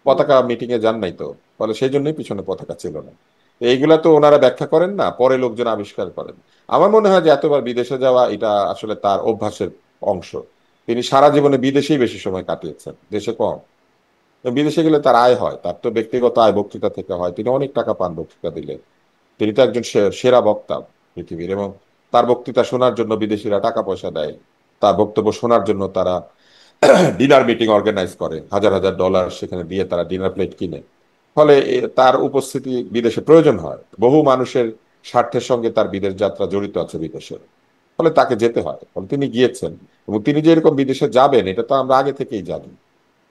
পতাকা মিটিং এ যান নাই, তো ফলে সেই জন্যই পিছনে পতাকা ছিল না। তো এইগুলা তো ওনারা ব্যাখ্যা করেন না, পরে লোকজন আবিষ্কার করেন। আমার মনে হয় যে এতবার বিদেশে যাওয়া এটা আসলে তার অভ্যাসের অংশ। তিনি সারা জীবনে বিদেশেই বেশি সময় কাটিয়েছেন, দেশে কম। তো বিদেশে গেলে তার আয় হয়, তার তো ব্যক্তিগত আয় বক্তৃতা থেকে হয়, তিনি অনেক টাকা পান বক্তৃতা দিলে। তিনি তো একজন সেরা বক্তা পৃথিবীর, এবং তার বক্তৃতা শোনার জন্য বিদেশিরা টাকা পয়সা দেয়, তার বক্তব্য শোনার জন্য তারা ডিনার মিটিং অর্গানাইজ করে, হাজার হাজার ডলার সেখানে দিয়ে তারা ডিনার প্লেট কিনে। ফলে তার উপস্থিতি বিদেশে প্রয়োজন হয়, বহু মানুষের স্বার্থের সঙ্গে তার বিদেশ যাত্রা জড়িত আছে বিদেশে, ফলে তাকে যেতে হয়। ফলে তিনি গিয়েছেন, এবং তিনি যে এরকম বিদেশে যাবেন এটা তো আমরা আগে থেকেই জানি।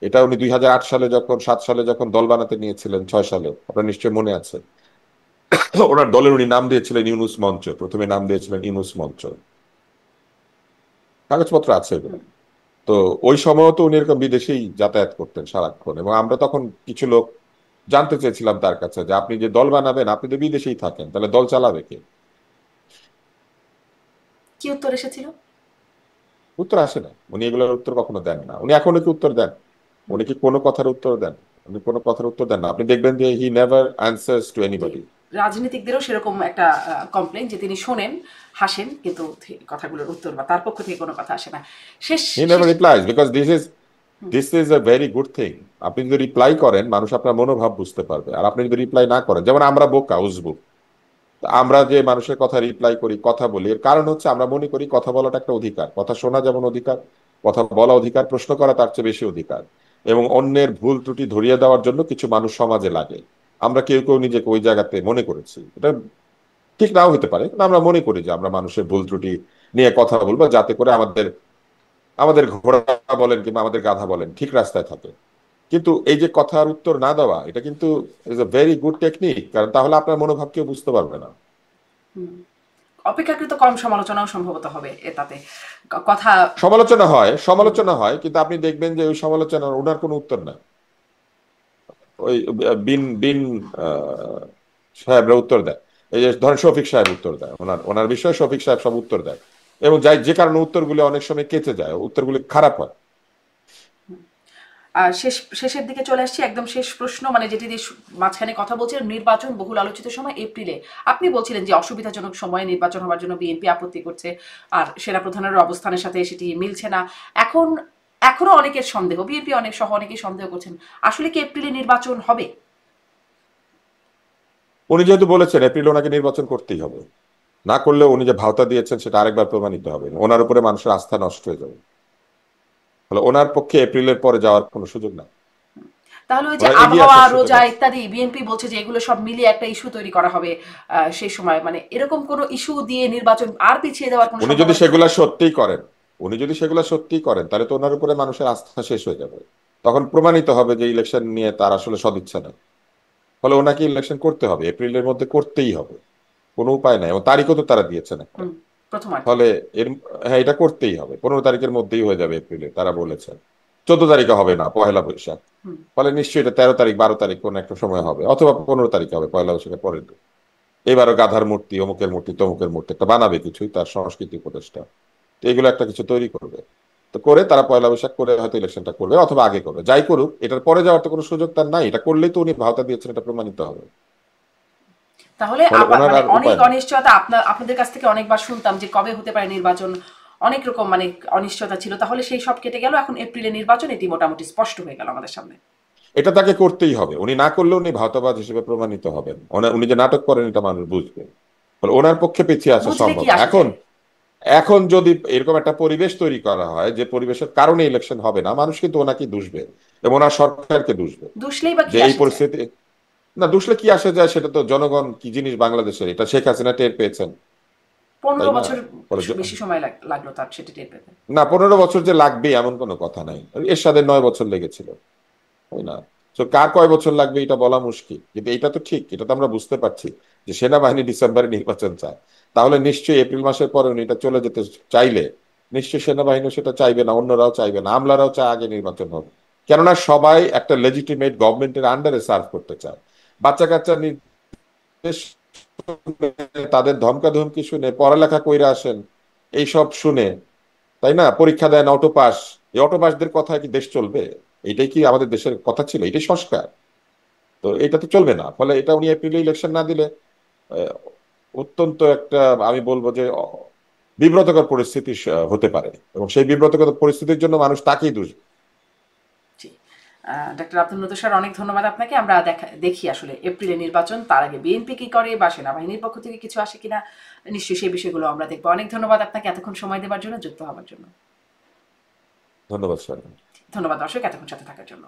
এটা উনি 2008 সালে যখন, 7 সালে যখন দল বানাতে নিয়েছিলেন, 6 সালে, আপনার নিশ্চয়ই মনে আছে, ওনার দলের উনি নাম দিয়েছিলেন ইউনুস মঞ্চ, প্রথমে নাম দিয়েছিলেন ইউনুস মঞ্চ, কাগজপত্র আছে এগুলো। তো ওই সময় তো উনি এরকম বিদেশেই যাতায়াত করতেন সারাক্ষণ, এবং আমরা তখন কিছু লোক জানতে চেয়েছিলাম তার কাছে যে আপনি যে দল বানাবেন, আপনি তো বিদেশেই থাকেন, তাহলে দল চালাবে কে? কি উত্তর এসেছিল? উত্তর আসে না, উনি এগুলোর উত্তর কখনো দেন না। উনি এখনো কি উত্তর দেন? উনি কি কোনো কথার উত্তর দেন? উনি কোনো কথার উত্তর দেন না। আপনি দেখবেন যে হি নেভার অ্যান্সার্স টু জি। এনিবডি। রাজনীতিকদেরও সেরকম একটা কমপ্লেন যে তিনি শোনেন, হাসেন, কিন্তু কথাগুলোর উত্তর বা তার পক্ষ থেকে কোনো কথা আসে না। শেষ হি শেষ never replies because this is a very good thing. আপনি যদি রিপ্লাই করেন, মানুষ আপনার মনোভাব বুঝতে পারবে। আর আপনি যদি রিপ্লাই না করেন, যেমন আমরা বোকা উজবুক, আমরা যে মানুষের কথা রিপ্লাই করি, কথা বলি, এর কারণ হচ্ছে আমরা মনে করি কথা বলাটা একটা অধিকার। কথা শোনা যেমন অধিকার, কথা বলা অধিকার, প্রশ্ন করা তার চেয়ে বেশি অধিকার। এবং অন্যের ভুল ত্রুটি ধরিয়ে দেওয়ার জন্য কিছু মানুষ সমাজে লাগে। আমরা কেউ কেউ নিজেকে ওই জায়গাতে মনে করেছি, এটা ঠিক নাও হতে পারে, কিন্তু আমরা মনে করি যে আমরা মানুষের ভুল ত্রুটি নিয়ে কথা বলবো, যাতে করে আমাদের আমাদের ঘোড়া বলেন কিংবা আমাদের গাধা বলেন ঠিক রাস্তায় থাকে। কিন্তু এই যে কথার উত্তর না দেওয়া, এটা কিন্তু is a very good technique, কারণ তাহলে আপনার মনোভাব কেউ বুঝতে পারবে না। অপেক্ষাকৃত কম সমালোচনাও সম্ভবত হবে তাতে। কথা। সমালোচনা হয়, সমালোচনা হয়, কিন্তু আপনি দেখবেন যে ওই সমালোচনার ওনার কোনো উত্তর নাই। ওই বিন বিন সাহেবরা উত্তর দেয়। এই যে ধরেন শফিক সাহেব উত্তর দেয়, ওনার ওনার বিষয়ে শফিক সাহেব সব উত্তর দেয়, এবং যাই যে কারণে উত্তরগুলো অনেক সময় কেচে যায়, উত্তরগুলো খারাপ হয়। শেষের দিকে চলে আসছি, একদম শেষ প্রশ্ন, মানে যেটি দিয়ে মাঝখানে কথা বলছিলেন, নির্বাচন বহুল আলোচিত সময় এপ্রিলে। আপনি বলছিলেন যে অসুবিধাজনক সময়ে নির্বাচন হওয়ার জন্য বিএনপি আপত্তি করছে, আর সেনাপ্রধানের অবস্থানের সাথে সেটি মিলছে না। এখন এখনো অনেকের সন্দেহ, বিএনপি অনেক সহ অনেকেই সন্দেহ করছেন, আসলে কি এপ্রিলে নির্বাচন হবে? উনি যেহেতু বলেছেন এপ্রিল ওনাকে নির্বাচন করতেই হবে, না করলে উনি যে ভাওতা দিয়েছেন সেটা আরেকবার প্রমাণিত হবে, ওনার উপরে মানুষের আস্থা নষ্ট হয়ে যাবে। ফলে ওনার পক্ষে এপ্রিলের পরে যাওয়ার কোনো সুযোগ নাই। তাহলে ওই যে ওনার এগিয়ে আবহাওয়া, আসার সুযোগ রোজা আছে। ইত্যাদি, বিএনপি বলছে যে এগুলো সব মিলিয়ে একটা ইস্যু তৈরি করা হবে সেই সময়, মানে এরকম কোনো ইস্যু দিয়ে নির্বাচন আর পিছিয়ে দেওয়ার কোনো উনি যদি সম্ভাবনা? সেগুলা সত্যিই করেন, উনি যদি সেগুলা সত্যিই করেন, তাহলে তো ওনার উপরে মানুষের আস্থা শেষ হয়ে যাবে। তখন প্রমাণিত হবে যে ইলেকশন নিয়ে তার আসলে সদিচ্ছা নেই। ফলে ওনাকে ইলেকশন করতে হবে, এপ্রিলের মধ্যে করতেই হবে, কোনো উপায় নাই। এবং তারিখও তো তারা দিয়েছেন একটা। হুম, প্রথমার্ধে। ফলে এর, হ্যাঁ, এটা করতেই হবে, 15 তারিখের মধ্যেই হয়ে যাবে এপ্রিলে তারা বলেছেন। 14 তারিখে হবে না, পহেলা বৈশাখ। হুম। ফলে নিশ্চয়ই এটা 13 তারিখ 12 তারিখ কোন একটা সময় হবে, অথবা 15 তারিখে হবে, পয়লা বৈশাখের পরের দিন। এবারও গাধার মূর্তি, অমুকের মূর্তি, তমুকের মূর্তি একটা বানাবে কিছুই, তার সংস্কৃতি উপদেষ্টা। তো এগুলো একটা কিছু তৈরি করবে। তো করে তারা পয়লা বৈশাখ করে হয়তো ইলেকশনটা করবে, অথবা আগে করবে, যাই করুক, এটার পরে যাওয়ার তো কোনো সুযোগ তার নাই। এটা করলেই তো উনি ভাওতা দিয়েছেন, এটা প্রমাণিত হবে। তাহলে ফলে আবার ওনার মানে আর অনেক উপায় নেই। অনিশ্চয়তা, আপনাদের কাছ থেকে অনেকবার শুনতাম যে কবে হতে পারে নির্বাচন, অনেক রকম মানে অনিশ্চয়তা ছিল। তাহলে সেই সব কেটে গেল, এখন এপ্রিলে নির্বাচন, এটি মোটামুটি স্পষ্ট হয়ে গেল আমাদের সামনে। এটা তাকে করতেই হবে, উনি না করলে উনি ভাওতাবাজ হিসেবে প্রমাণিত হবেন। উনি যে নাটক করেন এটা মানুষ বুঝবে। ফলে ওনার পক্ষে পিছিয়ে আসা বুঝলে সম্ভব কি না। আসা এখন যায়? এখন যদি এরকম একটা পরিবেশ তৈরি করা হয় যে পরিবেশের কারণে ইলেকশন হবে না, মানুষ কিন্তু ওনাকে দুষবে এবং ওনার সরকারকে দুষবে। দুষলেই বা যে কি এই আসা যায়? পরিস্থিতি, না দুষলে কি আসে যায়, সেটা তো জনগণ কি জিনিস বাংলাদেশের, এটা শেখ হাসিনা টের পেয়েছেন। তাই 15 না? বছর ফলে বেশি সময় লাগলো তার সেটি টের পেতে। না, 15 বছর যে লাগবে এমন কোনো কথা নাই। এরশাদের 9 বছর লেগেছিল, তাই না? তো কার কয় বছর লাগবে এটা বলা মুশকিল, কিন্তু এটা তো ঠিক, এটা তো আমরা বুঝতে পারছি যে সেনাবাহিনী ডিসেম্বরে নির্বাচন চায়। তাহলে নিশ্চয়ই এপ্রিল মাসের পরে উনি এটা চলে যেতে চাইলে নিশ্চয়ই সেনাবাহিনী সেটা চাইবে না, অন্যরাও চাইবে না, আমলারাও চায় আগে নির্বাচন হোক। কেননা সবাই একটা লেজিটিমেট গভর্নমেন্টের আন্ডারে সার্ভ করতে চায়। বাচ্চা কাচ্চা নির্দেশ শুনে, তাদের ধমকাধমকি শুনে, পড়ালেখা কইরা আসেন এইসব শুনে, তাই না, পরীক্ষা দেন অটো পাস, এই অটো পাসদের কথায় কি দেশ চলবে? এটাই কি আমাদের দেশের কথা ছিল? এটাই সংস্কার? তো এটা তো চলবে না। ফলে এটা উনি এপ্রিলে ইলেকশন না দিলে আহ, অত্যন্ত একটা, আমি বলবো যে বিব্রতকর পরিস্থিতি হতে পারে, এবং সেই বিব্রতকর পরিস্থিতির জন্য মানুষ তাকেই দোষ দেবে। জি। ডক্টর আব্দুল নতুর স্যার, অনেক ধন্যবাদ আপনাকে। আমরা দেখি আসলে এপ্রিলে নির্বাচন, তার আগে বিএনপি কি করে বা সেনাবাহিনীর পক্ষ থেকে কিছু আসে কিনা। নিশ্চয়ই সেই বিষয়গুলো আমরা দেখবো। অনেক ধন্যবাদ আপনাকে এতক্ষণ সময় দেওয়ার জন্য, যুক্ত হওয়ার জন্য। ধন্যবাদ স্যার। ধন্যবাদ দর্শক এতক্ষণ সাথে থাকার জন্য।